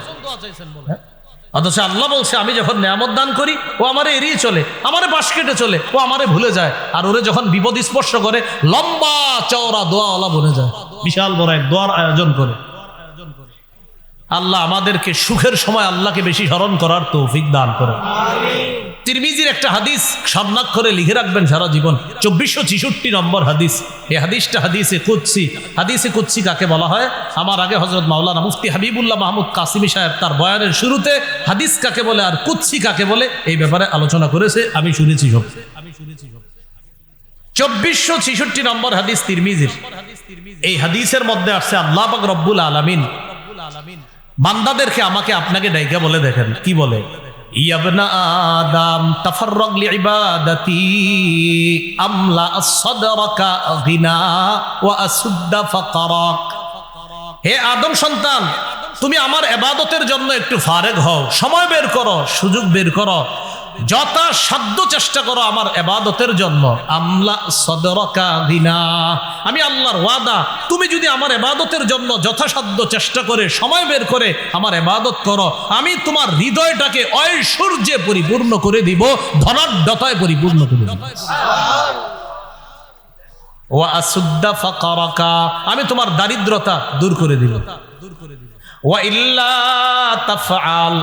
অথচ আল্লাহ বলছে, আমি যখন নেয়ামত দান করি, ও আমারে এড়িয়ে চলে, আমারে পাশ কেটে চলে, ও আমারে ভুলে যায়, আর ওরে যখন বিপদ স্পর্শ করে, লম্বা চওড়া দোয়াওয়ালা বনে যায়, বিশাল বড় এক দোয়ার আয়োজন করে। আল্লাহ আমাদেরকে সুখের সময় আল্লাহকে বেশি স্মরণ করার তৌফিক দান করে। তিরমিজির একটা হাদিস স্বর্ণাক্ষরে লিখে রাখবেন সারা জীবন, 2466 নম্বর হাদিস। এই হাদিসটা হাদিসে কুদসি। হাদিসে কুদসি কাকে বলা হয়? আমার আগে হযরত মাওলানা মুফতি হাবিবুল্লাহ মাহমুদ কাসিমি সাহেব তার বয়ানের শুরুতে হাদিস কাকে বলে আর কুদসি কাকে বলে এই ব্যাপারে আলোচনা করেছে, আমি শুনেছি সব। 2466 নম্বর হাদিস তিরমিজির। এই হাদিসের মধ্যে আসছে, আল্লাহ পাক রব্বুল আলামিন বান্দাদেরকে আমাকে আপনাকে ডাইকা বলে, দেখেন কি বলে, ইয়াবনা আদম তাফাররাগ লিইবাদাতি আমলা আস-সাদরাকা গিনা ওয়া আসুদ্দা ফাকরাক। হে আদম সন্তান, তুমি আমার ইবাদতের জন্য একটু ফারেগ হও, সময় বের করো, সুযোগ বের করো, যথাসাধ্য চেষ্টা করো আমার ইবাদতের জন্য। আমলা সদরকা গিনা, আমি আল্লাহর ওয়াদা, তুমি যদি আমার ইবাদতের জন্য যথাসাধ্য চেষ্টা করে সময় বের করে আমার ইবাদত করো, আমি তোমার হৃদয়টাকে ঐশ্বর্যে পরিপূর্ণ করে দিব, ধনাঢ্যতায় পরিপূর্ণ করে দিব। ওয়া আসুদ্দা ফাকরাকা, আমি তোমার দারিদ্রতা দূর করে দিব। ওয়া ইল্লা তাফআল,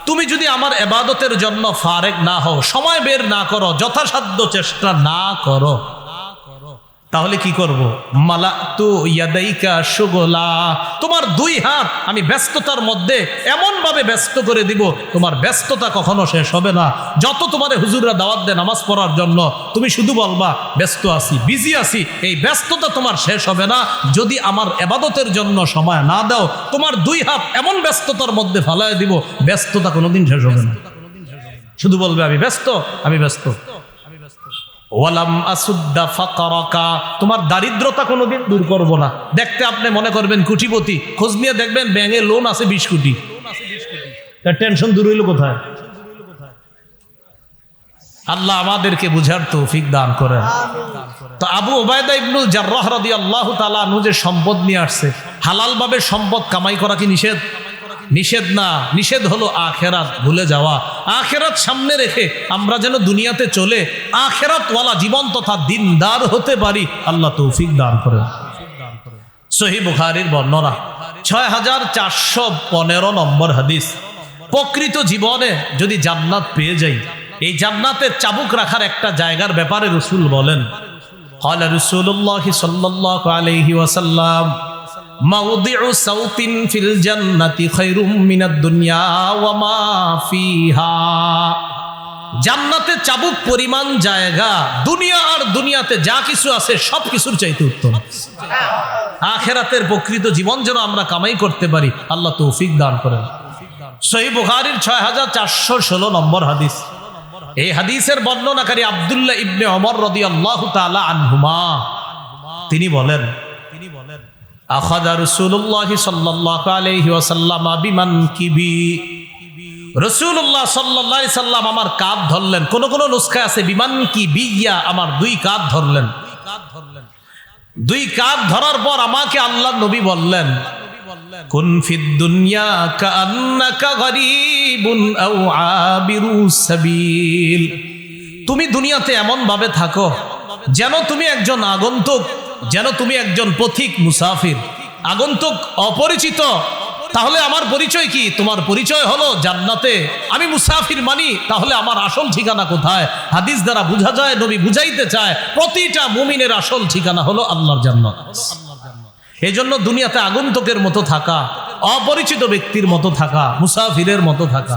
তুমি যদি আমার ইবাদতের জন্য ফারেক না হও, সময় বের না করো, যথাসাধ্য চেষ্টা না করো, তাহলে কি করব? মালাতু ইয়াদাইকা শুগলা, তোমার দুই হাত আমি ব্যস্ততার মধ্যে এমন ভাবে ব্যস্ত করে দিব, তোমার ব্যস্ততা কখনো শেষ হবে না। যত তোমারে হুজুররা দাওয়াত দেয় নামাজ পড়ার জন্য, তুমি শুধু বলবা ব্যস্ত আছি, বিজি আছি, এই ব্যস্ততা তোমার শেষ হবে না যদি আমার ইবাদতের জন্য সময় না দাও। তোমার দুই হাত এমন ব্যস্ততার মধ্যে ফালায় দিব, ব্যস্ততা কোনোদিন শেষ হবে না। শুধু বলবে আমি ব্যস্ত, আমি ব্যস্ত। ওয়ালাম আসুদ্দা ফাকরাকা, তোমার দারিদ্রতা কোনোদিন দূর করব না। দেখতে আপনি মনে করবেন কোটিপতি, খোঁজ নিয়ে দেখবেন ব্যাংকে লোন আছে 20 কোটি, তার টেনশন দূর হইল কোথায়? আল্লাহ আমাদেরকে বুঝার তৌফিক দান করেন। তো আবু উবাইদা ইবনুল জাররাহ রাদিয়াল্লাহু তাআলা আনহু যে সম্পদ নিয়ে আসছে, হালাল ভাবে সম্পদ কামাই করা কি নিষেধ? নিষেধ না, নিষেধ হলো আখেরাত ভুলে যাওয়া। আখেরাত সামনে রেখে আমরা যেন দুনিয়াতে চলে আখেরাতওয়ালা জীবন তথা দিনদার হতে পারি, আল্লাহ তৌফিক দান করেন। সহিহ বুখারীর বর্ণনা 6415 নম্বর হাদিস। প্রকৃত জীবনে যদি জান্নাত পেয়ে যাই, এই জান্নাতের চাবুক রাখার একটা জায়গার ব্যাপারে রাসূল বলেন, قال رسول الله صلى الله عليه وسلم موضع صوت في الجنة خير من الدنيا وما فيها। জান্নাতে চাবুক পরিমাণ জায়গা দুনিয়া আর দুনিয়াতে যা কিছু আছে সব কিছুর চাইতে উত্তম। আখিরাতের প্রকৃত জীবন যেন আমরা কামাই করতে পারি, আল্লাহ তৌফিক দান করেন। সহিহ বুখারীর 6416 নম্বর হাদিস। এই হাদিসের বর্ণনাকারী আব্দুল্লাহ ইবনে ওমর রাদিয়াল্লাহু তাআলা আনহুমা তিনি বলেন, আখাযা রাসূলুল্লাহ সাল্লাল্লাহু আলাইহি ওয়াসাল্লাম বিমানকিবি। রাসূলুল্লাহ সাল্লাল্লাহু আলাইহি সাল্লাম আমার কাঁধ ধরলেন। কোন কোন নুসখায় আছে বিমানকিবিয়া, আমার দুই কাঁধ ধরলেন। দুই কাঁধ ধরার পর আমাকে আল্লাহর নবী বললেন, কুন ফিদ দুনিয়া কাআন্নাকা গরীবুন আও আবিরুস সাবিল। তুমি দুনিয়াতে এমন ভাবে থাকো যেন তুমি একজন আগন্তুক, যেন তুমি একজন পথিক মুসাফির, আগন্তুক, অপরিচিত। তাহলে আমার পরিচয় কি? তোমার পরিচয় হলো জান্নাতে। আমি মুসাফির মানি, তাহলে আমার আসল ঠিকানা কোথায়? হাদিস দ্বারা বোঝা যায়, নবী বুঝাইতে চায় প্রতিটা মুমিনের আসল ঠিকানা হলো আল্লাহর জান্নাত। এই জন্য দুনিয়াতে আগন্তুকের মতো থাকা, অপরিচিত ব্যক্তির মতো থাকা, মুসাফিরের মতো থাকা।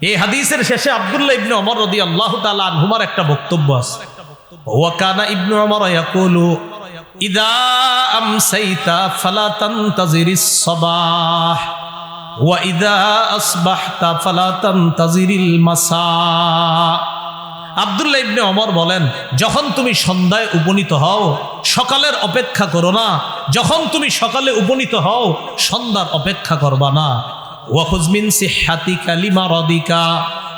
এই হাদিসের শেষে আব্দুল্লাহ ইবনে ওমর রাদিয়াল্লাহু তাআলা আনহুমার একটা বক্তব্য আছে। ওয়া কানা ইবনে ওমর ইয়াকুলু ইযা আমসাইতা ফালা তানতাজিরিস সাবাহ ওয়া ইযা আসবাহতা ফালা তানতাজিরিল মাসা। আব্দুল্লাহ ইবনে ওমর বলেন, যখন তুমি সন্ধ্যায় উপনীত হও সকালের অপেক্ষা করো না, যখন তুমি সকালে উপনীত হও সন্ধ্যার অপেক্ষা করবা না। ওয়াখুজ মিন সিহহাতিকা লিমারাদিকা,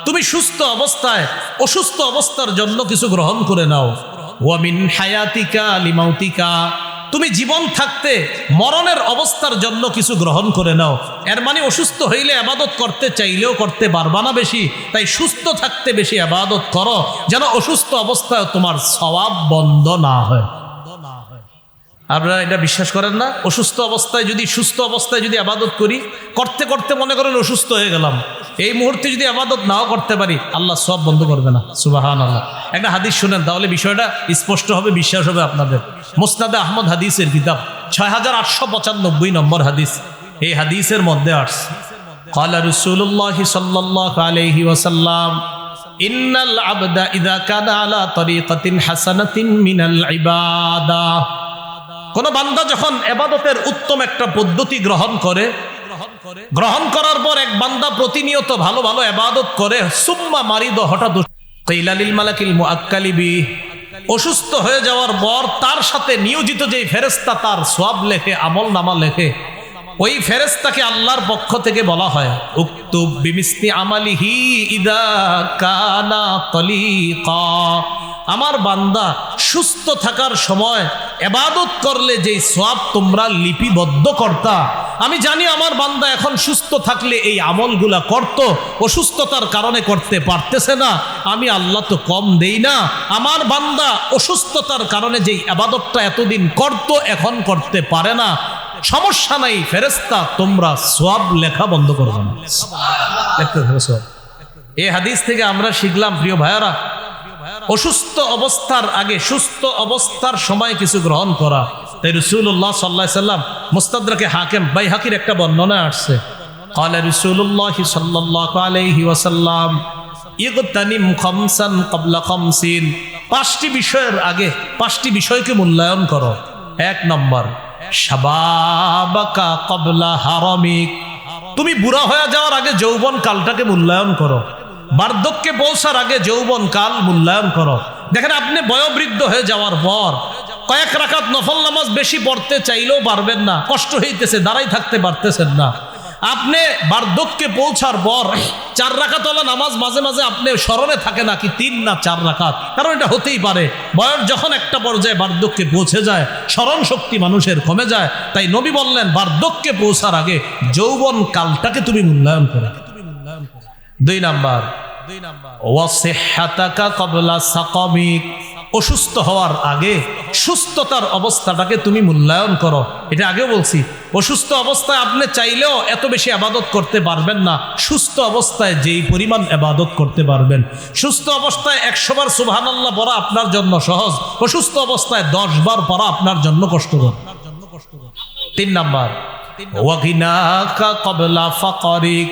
তুমি সুস্থ অবস্থায় অসুস্থ অবস্থার জন্য কিছু গ্রহণ করে নাও। ওয়া মিন হায়াতিকা লিমাউতিকা, তুমি জীবন থাকতে মরণের অবস্থার জন্য কিছু গ্রহণ করে নাও। এর মানে অসুস্থ হইলে ইবাদত করতে চাইলেও করতে পারবা না বেশি, তাই সুস্থ থাকতে বেশি ইবাদত করো, যেন অসুস্থ অবস্থায় তোমার সওয়াব বন্ধ না হয়। আপনারা এটা বিশ্বাস করেন না? অসুস্থ অবস্থায় যদি, সুস্থ অবস্থায় যদি ইবাদত করি, করতে করতে মনে করেন অসুস্থ হয়ে গেলাম, এই মুহূর্তে যদি ইবাদত নাও করতে পারি, আল্লাহ সব বন্ধ করবে না। সুবহানাল্লাহ। একটা হাদিস শুনেন, তাহলে বিষয়টা স্পষ্ট হবে, বিশ্বাস হবে আপনাদের। মুসনাদে আহমদ হাদিসের কিতাব 6895 নম্বর হাদিস। এই হাদিসের মধ্যে আসছে, ক্বালা রাসূলুল্লাহ সাল্লাল্লাহু আলাইহি ওয়াসাল্লাম ইন্নাল আবদা ইযা কানা আলা তরিকাতিন হাসানাতিন মিনাল ইবাদা। কোন বান্দা যখন ইবাদতের উত্তম একটা পদ্ধতি গ্রহণ করে, গ্রহণ করার পর এক বান্দা প্রতিনিয়ত ভালো ভালো ইবাদত করে, সুম্মা মারিদ, হঠাৎ কিলা লিল মালাকিল মুআক্কালি বি, অসুস্থ হয়ে যাওয়ার পর তার সাথে নিয়োজিত যে ফেরেশতা তার সওয়াব লেখে, আমল নামা লেখে, ওই ফেরেশতাকে আল্লাহর পক্ষ থেকে বলা হয়, উক্তুব বিমিসলি আমালিহি ইদা কানা তলিকা। আমার বান্দা সুস্থ থাকার সময় ইবাদত করলে যেই সওয়াব তোমরা লিপিবদ্ধ করতা, আমি জানি আমার বান্দা এখন সুস্থ থাকলে এই আমলগুলা করত, অসুস্থতার কারণে করতে পারতেছে না। আমি আল্লাহ তো কম দেই না, আমার বান্দা অসুস্থতার কারণে যেই ইবাদতটা এতদিন করত এখন করতে পারে না, সমস্যা নাই ফেরেশতা, তোমরা সওয়াব লেখা বন্ধ করবে না। এই হাদিস থেকে আমরা শিখলাম, প্রিয় ভাইয়ারা, অসুস্থ অবস্থার আগে সুস্থ অবস্থার সময় কিছু গ্রহণ করা। তাই রাসূলুল্লাহ সাল্লাল্লাহু আলাইহি সাল্লাম মুস্তাদরাকে হাকিম বাইহাকির একটা বর্ণনা আসছে, ক্বালা রাসূলুল্লাহ সাল্লাল্লাহু আলাইহি ওয়াসাল্লাম ইগতানিম খামসান ক্বাবলা খামসিন। 5টি বিষয়ের আগে 5টি বিষয়কে মূল্যায়ন করো। 1 নম্বর, শাবাবাকা ক্বাবলা হারামিক, তুমি বুড়া হয়ে যাওয়ার আগে যৌবন কালটাকে মূল্যায়ন করো। বার্ধক্যে পৌঁছার আগে যৌবন কাল মূল্যায়ন করো। দেখেন, আপনি বয়োবৃদ্ধ হয়ে যাওয়ার পর কয়েক রাকাত নফল নামাজ বেশি পড়তে চাইলেও পারবেন না, কষ্ট হইতেছে, দাঁড়াই থাকতে পারতেছেন না। আপনি বার্ধক্যে পৌঁছার পর 4 রাকাত নামাজ মাঝে মাঝে আপনি স্মরণে থাকে না কি 3 না 4 রাকাত, কারণ এটা হতেই পারে। বয়স যখন একটা পর্যায়ে বার্ধক্যে পৌঁছে যায়, স্মরণ শক্তি মানুষের কমে যায়। তাই নবী বললেন বার্ধক্যে পৌঁছার আগে যৌবন কালটাকে তুমি মূল্যায়ন করো। 2 নাম্বার ওয়াসিহ্হাতাকা ক্বাবলা সাকামিক, অসুস্থ হওয়ার আগে সুস্থতার অবস্থাটাকে তুমি মূল্যায়ন করো। এটা আগেও বলছি, অসুস্থ অবস্থায় আপনি চাইলেও এত বেশি ইবাদত করতে পারবেন না, সুস্থ অবস্থায় যেই পরিমাণ ইবাদত করতে পারবেন। সুস্থ অবস্থায় 100 বার সুবহানাল্লাহ পড়া আপনার জন্য সহজ, অসুস্থ অবস্থায় 10 বার পড়া আপনার জন্য কষ্টকর। 3 নাম্বার ওয়াগিনাকা ক্বাবলা ফাকরিক,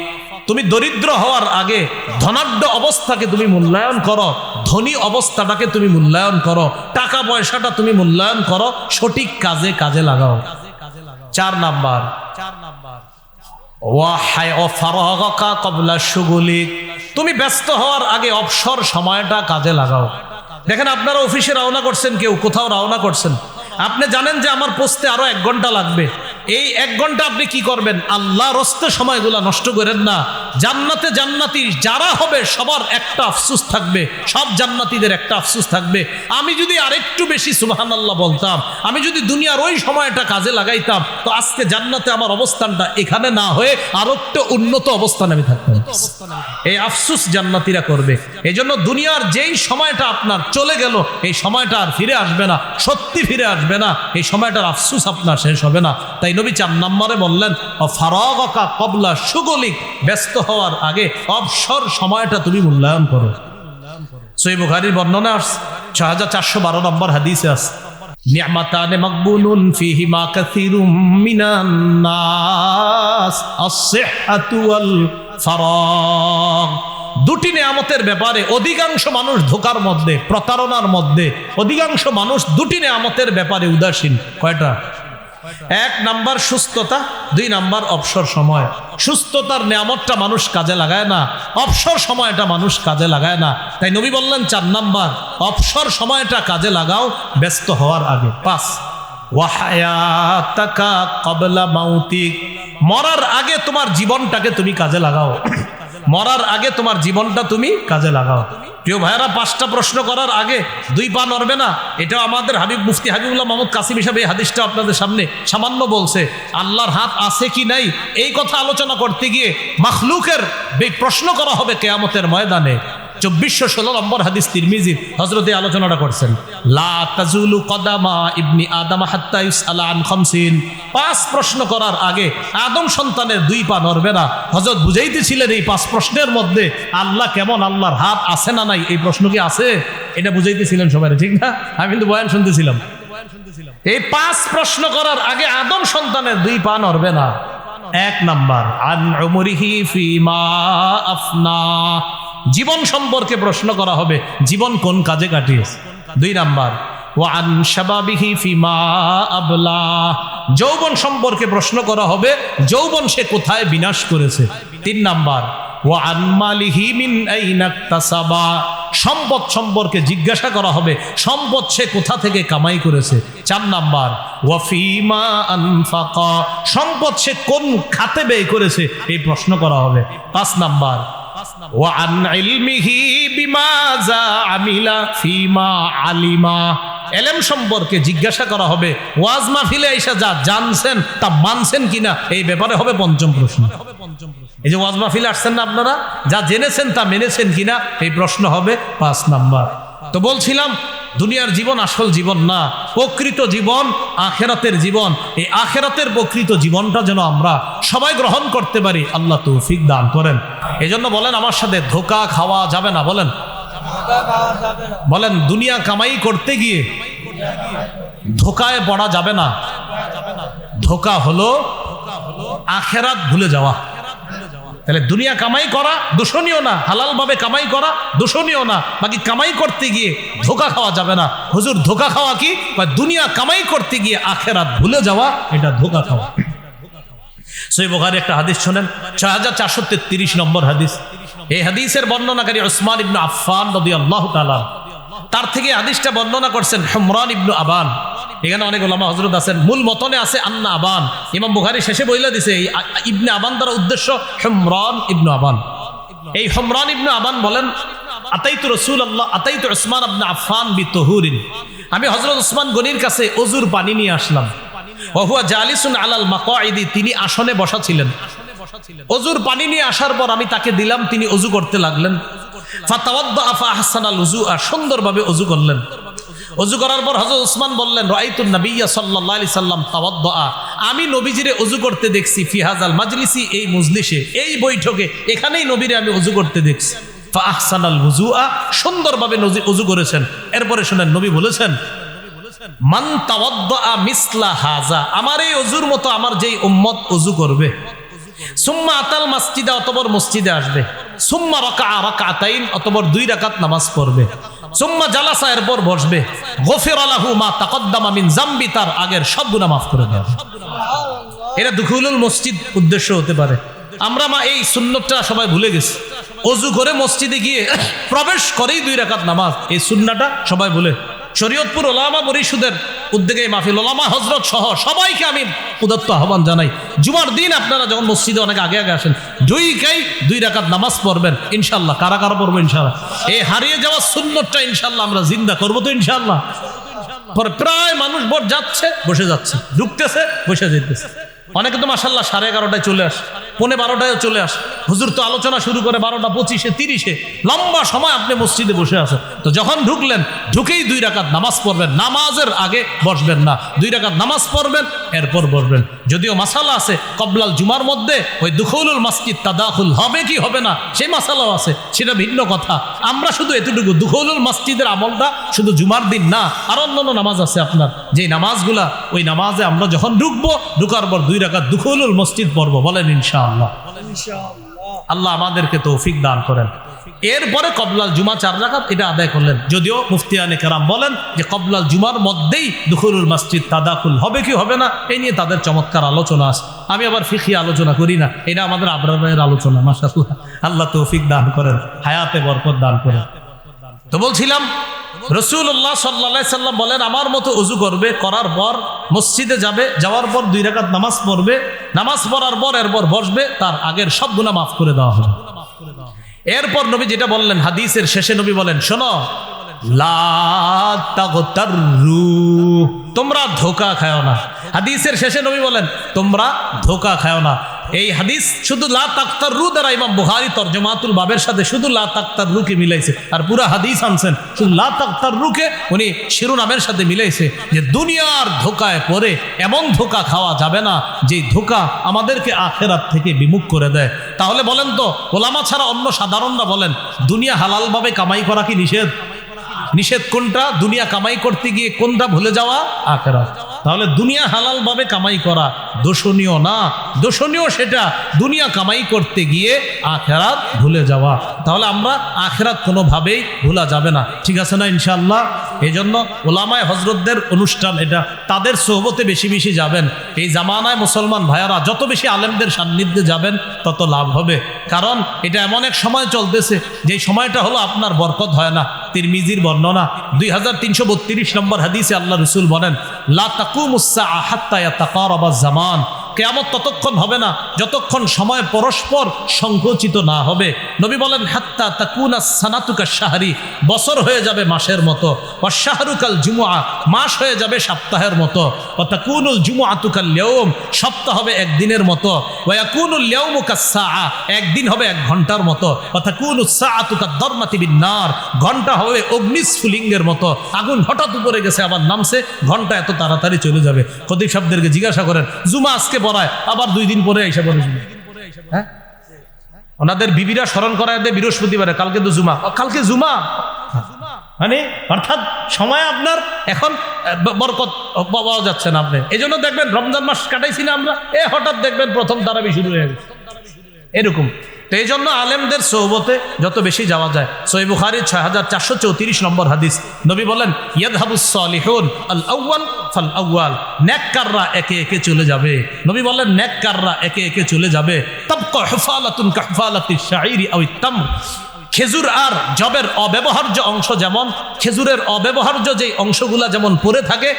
তুমি দরিদ্র হওয়ার আগে ধনাঢ্য অবস্থাকে তুমি মূল্যায়ন করো, ধনী অবস্থাটাকে তুমি মূল্যায়ন করো, টাকা পয়সাটা তুমি মূল্যায়ন করো, সঠিক কাজে কাজে লাগাও। 4 নাম্বার ওয়াফারাগাকা ক্বাবলা শুগুলিক, তুমি ব্যস্ত হওয়ার আগে অবসর সময়টা কাজে লাগাও। দেখেন আপনারা অফিসে রওনা করছেন, কেউ কোথাও রওনা করছেন, আপনি জানেন যে আমার পৌঁছতে আরো 1 ঘন্টা লাগবে। এই 1 ঘন্টা আপনি কি করবেন? আল্লাহর রাস্তে সময়গুলা নষ্ট করেন না। জান্নাতে জান্নাতি যারা হবে সবার একটা আফসোস থাকবে, সব জান্নাতীদের একটা আফসোস থাকবে, আমি যদি আরেকটু বেশি সুবহানাল্লাহ বলতাম, আমি যদি দুনিয়ার ওই সময়টা কাজে লাগাইতাম, তো আজকে জান্নাতে আমার অবস্থানটা এখানে না হয়ে আরো একটা উন্নত অবস্থানে আমি থাকতাম। এই আফসোস জান্নাতীরা করবে। এই জন্য দুনিয়ার যেই সময়টা আপনার চলে গেল, এই সময়টা আর ফিরে আসবে না, সত্যি ফিরে আসবে না, এই সময়টার আফসোস আপনার শেষ হবে না। তাই নবী 4 নম্বরে বললেন ফারাগাকা ক্বাবলা শুগুলিক, ব্যস্ত হওয়ার আগে অবসর সময়টা তুমি মূল্যায়ন করো। সহিহ বুখারীর বর্ণনা আছে, 6412 নম্বর হাদিসে আছে, নি'মাতানে মাকবুনুন ফীহিমা কাসীরুম মিনান নাস আস-সিহহাতু ওয়াল ফারাগ, 2টি নেয়ামতের ব্যাপারে অধিকাংশ মানুষ ধোঁকার মধ্যে, প্রতারণার মধ্যে, অধিকাংশ মানুষ 2টি নেয়ামতের ব্যাপারে উদাসীন। কয়টা? 1 নাম্বার সুস্থতা, 2 নাম্বার অবসর সময়। সুস্থতার নেয়ামতটা মানুষ কাজে লাগায় না, অবসর সময়টা মানুষ কাজে লাগায় না। তাই নবী বললেন 4 নাম্বার অবসর সময়টা কাজে লাগাও ব্যস্ত হওয়ার আগে। 5 ওয়াহায়াতাকা ক্বাবলা মাউতিক, মরার আগে তোমার জীবনটাকে তুমি কাজে লাগাও। মরার আগে তোমার জীবনটা তুমি কাজে লাগাও। প্রিয় ভাইয়েরা, 5টা প্রশ্ন করার আগে 2 পা নড়বে না। এটাও আমাদের হাবিব মুফতি হাবিবুল্লাহ মাহমুদ কাসিম হিসাবে এই হাদিসটা আপনাদের সামনে সামান্য বলছে। আল্লাহর হাত আছে কি নাই এই কথা আলোচনা করতে গিয়ে মাখলুকের প্রশ্ন করা হবে কিয়ামতের ময়দানে। 2416 নম্বর হাদিস তিরমিজির হযরত আলোচনাটা করছেন, লা তাজুলু কদামা ইবনি আদম হাত্তা ইউসআলা আন 50, 5 প্রশ্ন করার আগে আদম সন্তানের 2 পা নড়বে না। হযরত বুঝাইতেছিলেন এই 5 প্রশ্নের মধ্যে আল্লাহ কেমন, আল্লাহর হাত আছে না নাই, এই প্রশ্ন কি আছে, এটা বুঝাইতেছিলেন সবাই, ঠিক না? আমি কিন্তু বয়ান শুনতেছিলাম। এই 5 প্রশ্ন করার আগে আদম সন্তানের 2 পা নড়বে না। 1 নাম্বার আন উমরিহি ফিমা আফনা, জীবন সম্পর্কে প্রশ্ন করা হবে, জীবন কোন কাজে কাটিয়েছে। 2 নাম্বার ওয়া আন শাবাবিহি ফিমা আবলা, যৌবন সম্পর্কে প্রশ্ন করা হবে, যৌবন সে কোথায় বিনাশ করেছে। 3 নাম্বার ওয়া আন মালিহি মিন আইনা ইকতাসাবা, সম্পদ সম্পর্কে জিজ্ঞাসা করা হবে, সম্পদ সে কোথা থেকে কামাই করেছে। 4 নাম্বার ওয়া ফিমা আনফাকা, সম্পদ সে কোন খাতে ব্যয় করেছে, এই প্রশ্ন করা হবে। 5 নাম্বার ওয়া আন ইলমিহি বিমাযা আমিলা ফিমা আলিমা, ইলম সম্পর্কে জিজ্ঞাসা করা হবে, ওয়াজ মাহফিলে আইসা যা জানছেন তা মানছেন কিনা, এই ব্যাপারে হবে 5ম প্রশ্ন। এই যে ওয়াজ মাহফিলে আসছেন না আপনারা, যা জেনেছেন তা মেনেছেন কিনা, এই প্রশ্ন হবে 5 নাম্বার। তো বলছিলাম দুনিয়ার জীবন আসল জীবন না, প্রকৃত জীবন আখিরাতের জীবন। এই আখিরাতের প্রকৃত জীবনটা যেন আমরা সবাই গ্রহণ করতে পারি, আল্লাহ তৌফিক দান করেন। এজন্য বলেন আমার সাথে, ধোঁকা খাওয়া যাবে না। বলেন, বলেন দুনিয়া কামাই করতে গিয়ে ধোঁকায় পড়া যাবে না। ধোঁকা হলো আখিরাত ভুলে যাওয়া। তাহলে দুনিয়া কামাই করা দূষণীয় না, হালাল ভাবে কামাই করা দূষণীয় না, বাকি কামাই করতে গিয়ে ধোঁকা খাওয়া যাবে না। হুজুর ধোঁকা খাওয়া কি? দুনিয়া কামাই করতে গিয়ে আখিরাত ভুলে যাওয়া, এটা ধোঁকা খাওয়া। সহিহ বুখারী একটা হাদিস শুনেন, 6433 নম্বর হাদিস। এই হাদিসের বর্ণনাকারী উসমান ইবনে আফফান রাদিয়াল্লাহু তাআলা, তার থেকে হাদিসটা বর্ণনা করছেন হুমরান ইবনে আবান। এখানে অনেক ওলামা হযরত আছেন, মূল মতনে আছে আন্না আবান। ইমাম বুখারী শেষে বইলা দিছে এই ইবনে আবান দ্বারা উদ্দেশ্য হুমরান ইবনে আবান। এই হুমরান ইবনে আবান বলেন, আতাইতু রাসূলুল্লাহ আতাইতু উসমান ইবনে আফফান বিতুহুরিন, আমি হযরত উসমান গনির কাছে ওযুর পানি নিয়ে আসলাম। ওয়া হুয়া জালিসুন আলাল মাকাইদি, তিনি আসনে বসা ছিলেন। ওযুর পানি নিয়ে আসার পর আমি তাকে দিলাম, তিনি ওযু করতে লাগলেন। ফাতাওয়াদ্দা ফাহসানাল উযুআ, সুন্দরভাবে ওযু করলেন। ওযু করার পর হযরত উসমান বললেন, রাআইতুন নাবিয়্যা সাল্লাল্লাহু আলাইহি সাল্লাম তাওয়াদ্দা, আমি নবীজিরে ওযু করতে দেখছি। ফি হাযাল মাজলিসি, এই মজলিসে, এই বৈঠকে, এখানেই নবীরে আমি ওযু করতে দেখছি। ফাহসানাল উযুআ, সুন্দরভাবে ওযু করেছেন। এরপরে শুনেন নবী বলেছেন, মান তাওয়াদ্দা মিসলা হাযা, আমার এই ওযুর মতো আমার যেই উম্মত ওযু করবে, সুম্মা আতাল মসজিদে, অতঃপর মসজিদে আসবে, সুম্মা রাকাআ রাকাতাইন, অতঃপর 2 রাকাত নামাজ পড়বে, সুম্মা জালাসা, এরপর বসবে, গফিরা লাহু মা তাকদ্দামা মিন যামবি, তার আগের সব গুনাহ মাফ করে দেওয়া। এটা দুখুলুল মসজিদ উদ্দেশ্য হতে পারে। আমরা এই সুন্নতটা সবাই ভুলে গেছি। ওযু করে মসজিদে গিয়ে প্রবেশ করেই 2 রাকাত নামাজ, এই সুন্নাহটা সবাই ভুলে। শরীয়তপুর ওলামা পরিষদের উদ্যোগে মাহফিল, ওলামা হযরত সহ সবাইকে আমি উদাত্ত আহ্বান জানাই, জুমার দিন আপনারা যখন মসজিদে অনেক আগে আগে আসেন, ঢুইকাই 2 রাকাত নামাজ পড়বেন ইনশাআল্লাহ। কারা কারা পড়বো ইনশাআল্লাহ? এই হারিয়ে যাওয়া সুন্নতটা ইনশাআল্লাহ আমরা জিন্দা করবো তো ইনশাআল্লাহ। পরে প্রায় মানুষ ভোট যাচ্ছে, বসে যাচ্ছে, ঢুকতেছে, বসে যেতেছে। অনেকে তো মাশাআল্লাহ 11:30 চলে আসে, 11:15 চলে আসে। হুজুর তো আলোচনা শুরু করে 12:25, 30, লম্বা সময় আপনি মসজিদে বসে আছেন। তো যখন ঢুকলেন, ঢুকেই 2 রাকাত নামাজ পড়বেন, নামাজের আগে বসবেন না, 2 রাকাত নামাজ পড়বেন, এরপর বসবেন। যদিও মাসালা আছে কবলাল জুমার মধ্যে, ওই দুখুলুল মসজিদ তাদাখুল হবে কি হবে না সেই মাসালাও আছে, সেটা ভিন্ন কথা। আমরা শুধু এতটুকু, দুখুলুল মসজিদের আমলটা শুধু জুমার দিন না, আর অন্যান্য নামাজ আছে আপনার, যে নামাজগুলা, ওই নামাজে আমরা যখন ঢুকবো, ঢুকার পর 2 রাকাত দুখুলুল মসজিদ পড়বো, বলেন ইনশাআল্লাহ। আল্লাহ আমাদেরকে তৌফিক দান করেন। এরপরে কবলাল জুমা 4 রাকাত, এটা আদায় করলেন। যদিও মুফতিয়ানে কেরাম বলেন যে কবলাল জুমার মধ্যেই দুখুলুল মসজিদ তাদাখুল হবে কি হবে না, এই নিয়ে তাদের চমৎকার আলোচনা আছে। আমি আবার ফিকহি আলোচনা করি না, এটা আমাদের আবরার ভাইয়ের আলোচনা। মাশাআল্লাহ, আল্লাহ তৌফিক দান করেন, হায়াতে বরকত দান করেন। তো বলছিলাম, রাসূলুল্লাহ সাল্লাল্লাহু আলাইহি সাল্লাম বলেন, আমার মতো ওযু করবে, করার পর মসজিদে যাবে, যাওয়ার পর 2 রাকাত নামাজ পড়বে, নামাজ পড়ার পর এরপর বসবে, তার আগের সব গুনাহ মাফ করে দেওয়া হবে। এরপর নবী যেটা বললেন, হাদিসের শেষে নবী বলেন, শোনো, লা তাগতাররু, তোমরা ধোঁকা খাও না। হাদিসের শেষে নবী বলেন, তোমরা ধোঁকা খাও না। এই হাদিস শুধু লা তাগতাররু দ্বারা ইমাম বুখারী তরজমাতুল বাবের সাথে শুধু লা তাগতাররুকে মিলাইছে, আর পুরা হাদিস আনছেন শুধু লা তাগতাররুকে উনি শিরোনামের সাথে মিলাইছে, যে দুনিয়ার ধোঁকায় পড়ে এমন ধোঁকা খাওয়া যাবে না যে ধোঁকা আমাদেরকে আখিরাত থেকে বিমুখ করে দেয়। তাহলে বলেন তো, ওলামা ছাড়া অন্য সাধারণরা বলেন, দুনিয়া হালালভাবে কামাই করা কি নিষেধ? নিষেধ কোনটা? দুনিয়া কামাই করতে গিয়ে কোনটা ভুলে যাওয়া? আখিরাত। তাহলে দুনিয়া হালাল ভাবে কামাই করা দোষণীয় না, দোষণীয় সেটা দুনিয়া কামাই করতে গিয়ে আখিরাত ভুলে যাওয়া। তাহলে আমরা আখিরাত কোনোভাবেই ভুলা যাবে না, ঠিক আছে না ইনশাআল্লাহ? এই জন্য ওলামায়ে হযরতদের অনুষ্ঠান এটা, তাদের সোহবতে বেশি বেশি যাবেন। এই জামানায় মুসলমান ভাইয়ারা যত বেশি আলেমদের সান্নিধ্যে যাবেন তত লাভ হবে। কারণ এটা এমন এক সময় চলতেছে, যে সময়টা হলো আপনার বরকত হয় না। তিরমিজির বর্ণনা 2332 নম্বর হাদিসে আল্লাহ রাসূল বলেন, লা তাকুমুস সাআ হাত্তা ইয়াতাকারাবাজ জামান, কিয়ামত ততক্ষণ হবে না যতক্ষণ সময় পরস্পর সংকুচিত না হবে। নবী বলেন, হাত্তা তাকুনাস সানাতুকা শাহরি, বছর হয়ে যাবে মাসের মতো, ওয়াশ শাহরুকাল জুমুআ, মাস হয়ে যাবে সপ্তাহের মতো, ওয়া তাকুনুল জুমুআতুকাল ইয়াউম, সপ্তাহ হবে একদিনের মতো, ওয়া ইয়াকুনুল ইয়াউমু কাস সাআ, একদিন হবে 1 ঘন্টার মতো, ওয়া তাকুনুস সাআতু কাদ-দারমাতি বিন-নার, ঘন্টা হবে অগ্নিস্ফুলিঙ্গের মতো, আগুন হঠাৎ উপরে গেছে আবার নামছে, ঘন্টা এত তাড়াতাড়ি চলে যাবে। খতিব সাহেবদেরকে জিজ্ঞাসা করেন, জুমা আজকে পড়ায়, আবার 2 দিন পরে এসে পড়ে জুমা, হ্যাঁ? ওনাদের বিবিরা স্মরণ করায় দেয় বৃহস্পতিবারে, কালকে তো জুমা, কালকে জুমা, মানে অর্থাৎ সময় আপনার এখন বরকত পাওয়া যাচ্ছে না আপনি। এই জন্য দেখবেন রমজান মাস কাটাইছি না আমরা, হঠাৎ দেখবেন প্রথম তারাবি শুরু হয়ে গেছে, এরকম। তো এই জন্য আলেমদের সোহবতে যত বেশি যাওয়া যায়। সহিহ বুখারীর 6434 নম্বর হাদিস, নবী বলেন, ইয়াযহাবুস সালিহুন আল আউয়াল ফাল আউয়াল, নেককাররা একে একে চলে যাবে। নবী বলেন, নেককাররা একে একে চলে যাবে। তাবকা হুফালাতুন কাহুফালাতিশ শাঈরি আও ইত-তামর, খেজুর আর জবের অব্যবহার্য অংশ যেমন, খেজুরের অব্যবহার্য যে অংশগুলা যেমন পড়ে থাকে,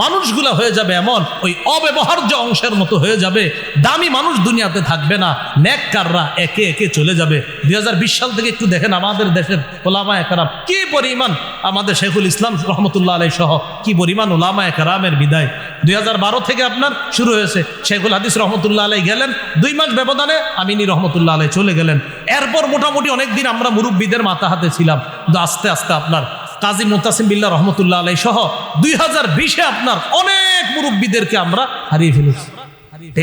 মানুষগুলা হয়ে যাবে এমন ওই অব্যবহার্য অংশের মতো হয়ে যাবে। দামি মানুষ দুনিয়াতে থাকবে না, নেককাররা একে একে চলে যাবে। 2020 সাল থেকে একটু দেখেন আমাদের দেশের ওলামায়ে কেরাম কি পরিমাণ, আমাদের শেখুল ইসলাম রহমতুল্লাহ আলাইহি সহ কি পরিমাণ ওলামায়ে কেরামের বিদায়। 2012 থেকে আপনার শুরু হয়েছে, শেখুল হাদিস রহমতুল্লাহ আলাইহি গেলেন, 2 মাস ব্যবধানে আমিনী রহমতুল্লাহ আলাইহি চলে গেলেন। এরপর মোটামুটি অনেকদিন আমরা মুরব্বীদের মাথা হাতে ছিলাম, কিন্তু আস্তে আস্তে আপনার কাজী মুতাসিম বিল্লাহ রহমতুল্লাহ আলাইহি সহ 2020-এ আপনার অনেক মুরব্বীদেরকে আমরা হারিয়ে ফেলেছি।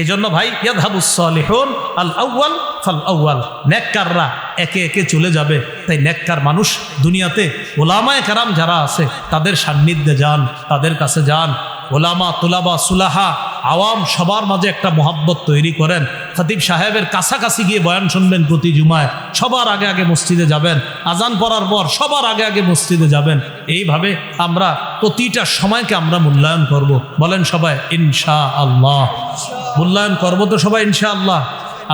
এই জন্য ভাই, ইয়াযহাবুস সালিহুন আল আউয়াল ফাল আউয়াল, নেককাররা একে একে চলে যাবে। তাই নেককার মানুষ দুনিয়াতে ওলামায়ে কেরাম যারা আছে তাদের সান্নিধ্যে যান, তাদের কাছে যান। ওলামা, তুলাবা, সুলাহা, আওয়াম সবার মাঝে একটা মহাব্বত তৈরি করেন। খতিব সাহেবের কাছাকাছি গিয়ে বয়ান শুনবেন প্রতি জুমায়, সবার আগে আগে মসজিদে যাবেন, আজান পড়ার পর সবার আগে আগে মসজিদে যাবেন। এইভাবে আমরা প্রতিটা সময়কে আমরা মূল্যায়ন করব। বলেন সবাই ইনশাআল্লাহ। মূল্যায়ন করব তো সবাই ইনশাআল্লাহ।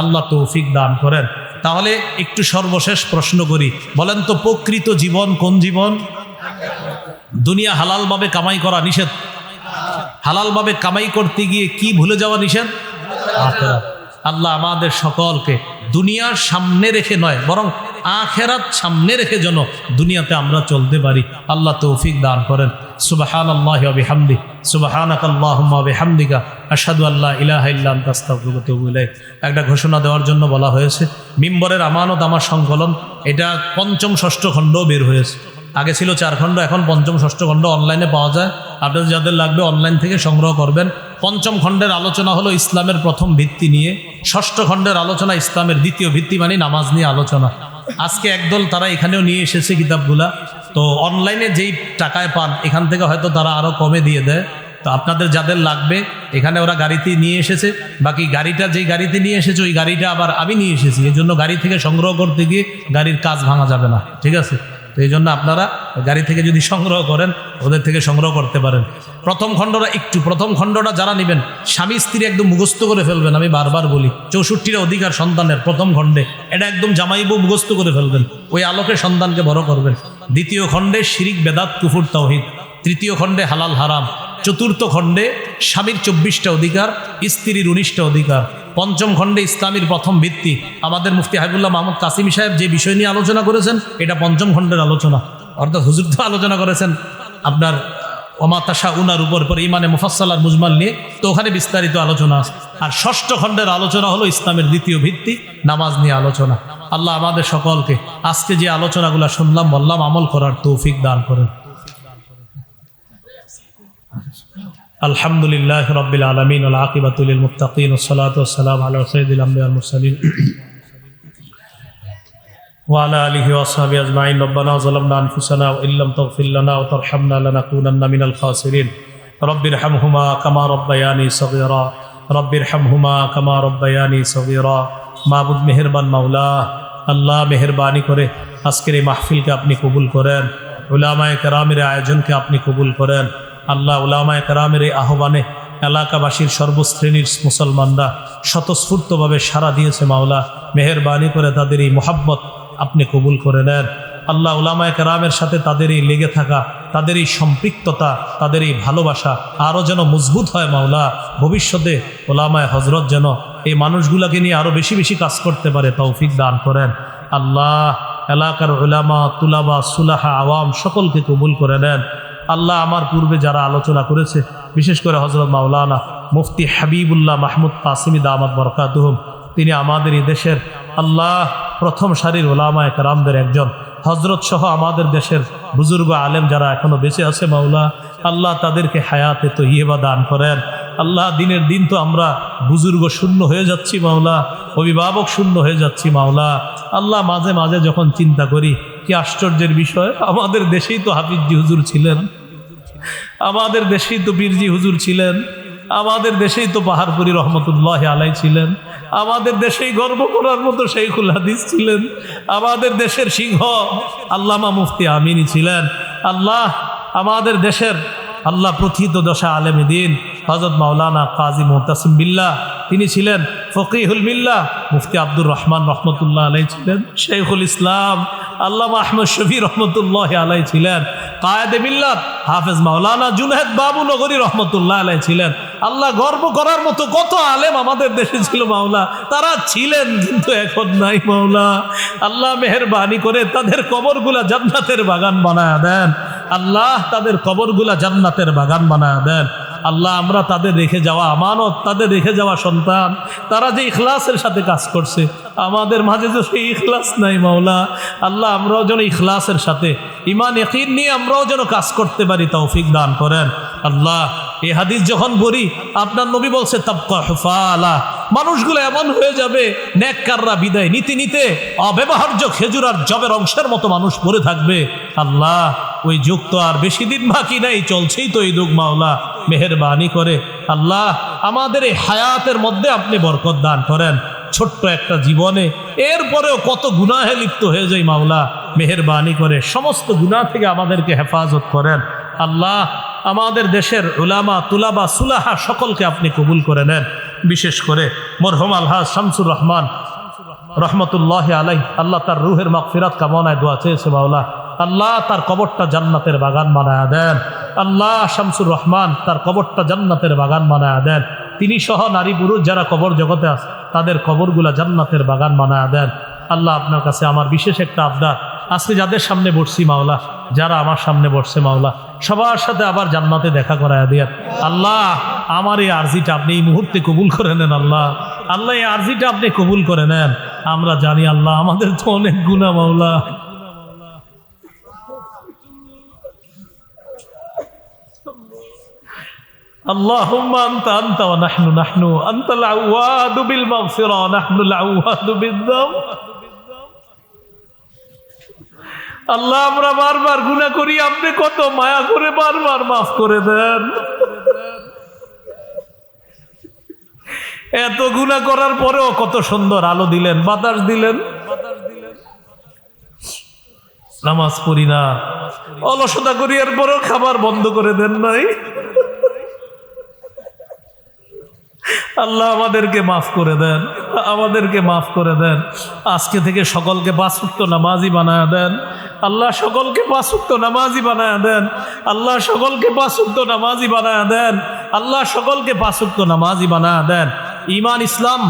আল্লাহ তৌফিক দান করেন। তাহলে একটু সর্বশেষ প্রশ্ন করি, বলেন তো প্রকৃত জীবন কোন জীবন? দুনিয়া হালালভাবে কামাই করা নিষেধ, হালালভাবে কামাই করতে গিয়ে কি ভুলে যাওয়া নিষেধ? আখিরাত। আল্লাহ আমাদের সকলকে দুনিয়ার সামনে রেখে নয়, বরং আখিরাত সামনে রেখে যেন দুনিয়াতে আমরা চলতে পারি। আল্লাহ তৌফিক দান করেন। সুবহানাল্লাহি ওয়া বিহামদিহি, সুবহানাকাল্লাহুম্মা ওয়া বিহামদিকা, আশহাদু আল্লা ইলাহা ইল্লা আনতা আস্তাগফিরুকা ওয়া আতুবু ইলাইক। একটা ঘোষণা দেওয়ার জন্য বলা হয়েছে, মিম্বরের আমানত আমার সংকলন, এটা 5ম 6ষ্ঠ খণ্ড বের হয়েছে। আগে ছিল 4 খণ্ড, এখন 5ম 6ষ্ঠ খণ্ড অনলাইনে পাওয়া যায়। আপনাদের যাদের লাগবে অনলাইন থেকে সংগ্রহ করবেন। 5ম খণ্ডের আলোচনা হলো ইসলামের প্রথম ভিত্তি নিয়ে, 6ষ্ঠ খণ্ডের আলোচনা ইসলামের দ্বিতীয় ভিত্তি মানে নামাজ নিয়ে আলোচনা। আজকে একদল তারা এখানেও নিয়ে এসেছে কিতাবগুলা, তো অনলাইনে যেই টাকায় পান এখান থেকে হয়তো তারা আরও কমে দিয়ে দেয়। তো আপনাদের যাদের লাগবে, এখানে ওরা গাড়িতে নিয়ে এসেছে, বাকি গাড়িটা যেই গাড়িতে নিয়ে এসেছে ওই গাড়িটা আবার আমি নিয়ে এসেছি, এই জন্য গাড়ি থেকে সংগ্রহ করতে গিয়ে গাড়ির কাজ ভাঙা যাবে না, ঠিক আছে? তো এই জন্য আপনারা গাড়ি থেকে যদি সংগ্রহ করেন ওদের থেকে সংগ্রহ করতে পারেন। প্রথম খণ্ডটা যারা নেবেন স্বামী স্ত্রী একদম মুখস্থ করে ফেলবেন। আমি বারবার বলি 64টা অধিকার সন্তানের প্রথম খণ্ডে, এটা একদম জামাই বউ মুখস্থ করে ফেলবেন, ওই আলোকে সন্তানকে বড় করবেন। দ্বিতীয় খণ্ডে শিরিক, বেদাত, কুফর, তাওহীদ। তৃতীয় খণ্ডে হালাল হারাম। চতুর্থ খণ্ডে স্বামীর 24টা অধিকার, স্ত্রীর 19টা অধিকার। 5ম খণ্ডে ইসলামের প্রথম ভিত্তি। আমাদের মুফতি হাবিবুল্লাহ মাহমুদ কাসিমি সাহেব যে বিষয় নিয়ে আলোচনা করেছেন এটা 5ম খণ্ডের আলোচনা, অর্থাৎ হুজুর তো আলোচনা করেছেন আপনার ওমা তাশাউনার উপর ইমানে মুফাসসাল আর মুজমাল নিয়ে, তো ওখানে বিস্তারিত আলোচনা আছে। আর 6ষ্ঠ খণ্ডের আলোচনা হলো ইসলামের দ্বিতীয় ভিত্তি, নামাজ নিয়ে আলোচনা। আল্লাহ আমাদের সকলকে আজকে যে আলোচনাগুলো শুনলাম বললাম আমল করার তৌফিক দান করেন। আলহামদুলিল্লাহ রাব্বিল আলামিন ওয়াল আকিবাতু লিল মুত্তাকিন ওয়াসসালাতু ওয়াসসালামু আলা সাইয়্যিদিল আমবিয়া ওয়াল মুরসালিন ওয়া আলা আলিহি ওয়া আসহাবিহি আজমাইন। রব্বানা যালামনা আনফুসানা ওয়া ইল্লাম তাগফির লানা ওয়া তারহামনা লানাকুনান্না মিনাল খাসিরিন। রব্বিরহামহুমা কামা রাব্বায়ানি সগীরা, রব্বিরহামহুমা কামা রাব্বায়ানি সগীরা। মাবুদ মেহেরবান মাওলা, আল্লাহ মেহেরবানি করে আজকের এই মাহফিলকে আপনি কবুল করেন, উলামায়ে কেরামের আয়োজনকে আপনি কবুল করেন। আল্লাহ উলামায়ে কেরামের এই আহ্বানে এলাকাবাসীর সর্বশ্রেণীর মুসলমানরা স্বতঃস্ফূর্তভাবে সাড়া দিয়েছে। মাওলা মেহেরবানি করে তাদের এই মোহাব্বত আপনি কবুল করে নেন। আল্লাহ উলামায়ে কেরামের সাথে তাদের এই লেগে থাকা, তাদের এই সম্পৃক্ততা, তাদের এই ভালোবাসা আরও যেন মজবুত হয়। মাওলা ভবিষ্যতে উলামায়ে হজরত যেন এই মানুষগুলোকে নিয়ে আরও বেশি বেশি কাজ করতে পারে, তৌফিক দান করেন। আল্লাহ এলাকার উলামা, তুলাবা, সুলাহা, আওয়াম সকলকে কবুল করে নেন। আল্লাহ আমার পূর্বে যারা আলোচনা করেছে, বিশেষ করে হজরত মাওলানা মুফতি হাবিবুল্লাহ মাহমুদ কাসিমি দামাত বরকাতুহুম, তিনি আমাদের এই দেশের আল্লাহ প্রথম সারির উলামায়ে কেরামদের একজন। হজরত সহ আমাদের দেশের বুজুর্গ আলেম যারা এখনো বেঁচে আছে মাওলা, আল্লাহ তাদেরকে হায়াতে তৈয়্যিবা দান করেন। আল্লাহ দিনের দিন তো আমরা বুজুর্গ শূন্য হয়ে যাচ্ছি মাওলা, অভিভাবক শূন্য হয়ে যাচ্ছি মাওলা। আল্লাহ মাঝে মাঝে যখন চিন্তা করি কি আশ্চর্যের বিষয়, আমাদের দেশেই তো হাফিজজি হুজুর ছিলেন, আমাদের দেশেই তো পীরজি হুজুর ছিলেন, আমাদের দেশেই তো পাহাড়পুরি রহমতুল্লাহ আলাই ছিলেন, আমাদের দেশেই গর্ব করার মতো শাইখুল হাদিস ছিলেন, আমাদের দেশের সিংহ আল্লামা মুফতি আমিনী ছিলেন। আল্লাহ আমাদের দেশের আল্লাহ প্রথিত দশা আলেমে দিন হযরত মাওলানা কাজী মুতাসিম বিল্লাহ, তিনি ছিলেন ফকিহুল মিল্লাহ। মুফতি আব্দুর রহমান রহমতুল্লাহ আলাই ছিলেন শাইখুল ইসলাম। আল্লামা আহমদ শফি রহমতুল্লাহ আলাই ছিলেন, কায়েদে মিল্লাত হাফেজ মাওলানা জুনায়েদ বাবু নগরী রহমতুল্লাহ আলাই ছিলেন। আল্লাহ, গর্ব করার মতো কত আলেম আমাদের দেশে ছিল মাওলা, তারা ছিলেন কিন্তু এখন নাই মাওলা। আল্লাহ মেহেরবানি করে তাদের কবরগুলা জান্নাতের বাগান বানায় দেন আল্লাহ, তাদের কবরগুলা জান্নাতের বাগান বানায় দেন আল্লাহ। আমরা তাদের রেখে যাওয়া আমানত, তাদের রেখে যাওয়া সন্তান, তারা যে ইখলাসের সাথে কাজ করছে, আমাদের মাঝে যে সেই ইখলাস নাই মাওলা। আল্লাহ, আমরাও যেন ইখলাসের সাথে ঈমান ইয়াকিন নিয়ে আমরাও যেন কাজ করতে পারি, তৌফিক দান করেন আল্লাহ। এই হাদিস যখন পড়ি, আপনার নবী বলছে তাবকা হুফালা, মানুষগুলো এমন হয়ে যাবে, নেককাররা বিদায় নিতে নিতে অব্যবহার্য খেজুর আর জবের অংশের মতো মানুষ পড়ে থাকবে। আল্লাহ, ওই যুগ তো আর বেশি দিন বাকি নাই, চলছেই তো এই যুগ মাওলা। মেহেরবানি করে আল্লাহ আমাদের এই হায়াতের মধ্যে আপনি বরকত দান করেন। ছোট্ট একটা জীবনে এরপরেও কত গুনাহে লিপ্ত হয়ে যায় মাওলা, মেহেরবানি করে সমস্ত গুনাহ থেকে আমাদেরকে হেফাজত করেন আল্লাহ। আমাদের দেশের উলামা তুলাবা সুলাহা সকলকে আপনি কবুল করে নেন। বিশেষ করে মরহুম আলহাজ শামসুর রহমান রহমতুল্লাহ আলাই, আল্লাহ তার রুহের মাগফিরাত কামনায় দোয়া চেয়েছে মাওলা। আল্লাহ, তার কবরটা জান্নাতের বাগান বানায়া দেন আল্লাহ। শামসুর রহমান, তার কবরটা জান্নাতের বাগান বানায়া দেন। তিনি সহ নারী পুরুষ যারা কবর জগতে আছে, তাদের কবরগুলা জান্নাতের বাগান বানায়া দেন আল্লাহ। আপনার কাছে আমার বিশেষ একটা আবদার, আজকে যাদের সামনে বসছি মাওলা, যারা আমার সামনে বসছে মাওলা, সবার সাথে আবার জান্নাতে দেখা করায়া দেন আল্লাহ। আমার এই আরজিটা আপনি এই মুহূর্তে কবুল করে নেন আল্লাহ। আল্লাহ, এই আরজিটা আপনি কবুল করে নেন। আমরা জানি আল্লাহ আমাদের তো অনেক গুনাহ মাওলা। اللهم أنت ونحن أنت العواد بالمغفرة ونحن العواد بالذنب। আল্লাহ, আমরা বারবার গুনাহ করি, আপনি কত মায়া করে বারবার মাফ করে দেন। এত গুনাহ করার পরেও কত সুন্দর আলো দিলেন, বাতাস দিলেন। নামাজ পড়ি না, অলসতা করি, এরপরেও খাবার বন্ধ করে দেন নাই। আল্লাহ, আমাদেরকে মাফ করে দেন, আমাদেরকে মাফ করে দেন। আজকে থেকে সকলকে 5 ওয়াক্ত নামাজি বানায়া দেন আল্লাহ। সকলকে 5 ওয়াক্ত নামাজি বানায়া দেন আল্লাহ। সকলকে 5 ওয়াক্ত নামাজি বানায়া দেন আল্লাহ। সকলকে 5 ওয়াক্ত নামাজি বানায়া দেন। ঈমান ইসলাম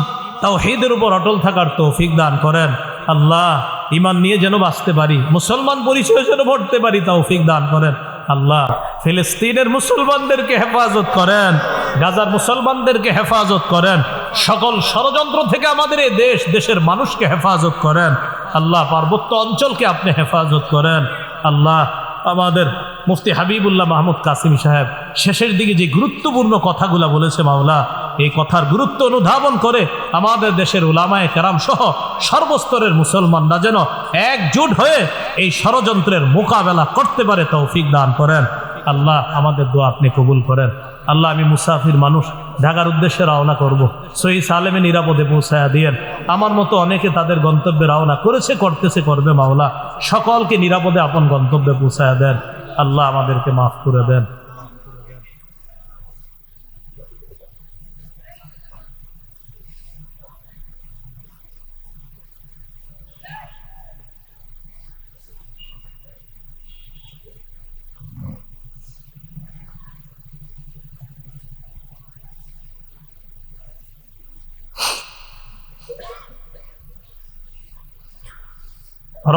তাওহীদের উপর অটল থাকার তৌফিক দান করেন আল্লাহ। ঈমান নিয়ে যেন বাঁচতে পারি, মুসলমান পরিচয় যেন ভরতে পারি, তৌফিক দান করেন আল্লাহ। ফিলিস্তিনের মুসলমানদেরকে হেফাজত করেন, গাজার মুসলমানদেরকে হেফাজত করেন, সকল ষড়যন্ত্র থেকে আমাদের এই দেশের মানুষকে হেফাজত করেন আল্লাহ। পার্বত্য অঞ্চলকে আপনি হেফাজত করেন আল্লাহ। আমাদের মুফতি হাবিবুল্লাহ মাহমুদ কাসিমি সাহেব শেষের দিকে যে গুরুত্বপূর্ণ কথাগুলো বলেছে মাওলা, এই কথার গুরুত্ব অনুধাবন করে আমাদের দেশের উলামায়ে কেরাম সহ সর্বস্তরের মুসলমানরা যেন একজোট হয়ে এই ষড়যন্ত্রের মোকাবেলা করতে পারে, তৌফিক দান করেন আল্লাহ। আমাদের দোয়া আপনি কবুল করেন আল্লাহ। আমি মুসাফির মানুষ, ঢাকার উদ্দেশ্যে রওনা করব, সহি সালেমে নিরাপদে পৌঁছায়া দিয়েন। আমার মতো অনেকে তাদের গন্তব্যে রওনা করেছে, করতেছে, করবে মাওলা। সকলকে নিরাপদে আপন গন্তব্যে পৌঁছায়া দেন আল্লাহ। আমাদেরকে মাফ করে দেন।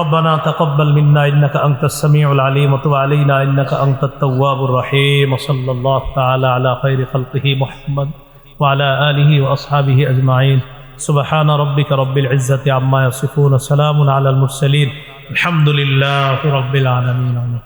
ربنا تقبل منا إنك أنت السميع العليم وتب علينا إنك أنت التواب الرحيم وصلى الله تعالى على خير خلقه محمد وعلى آله وأصحابه أجمعين سبحان ربك رب العزة عما يصفون سلام على المرسلين الحمد لله رب العالمين.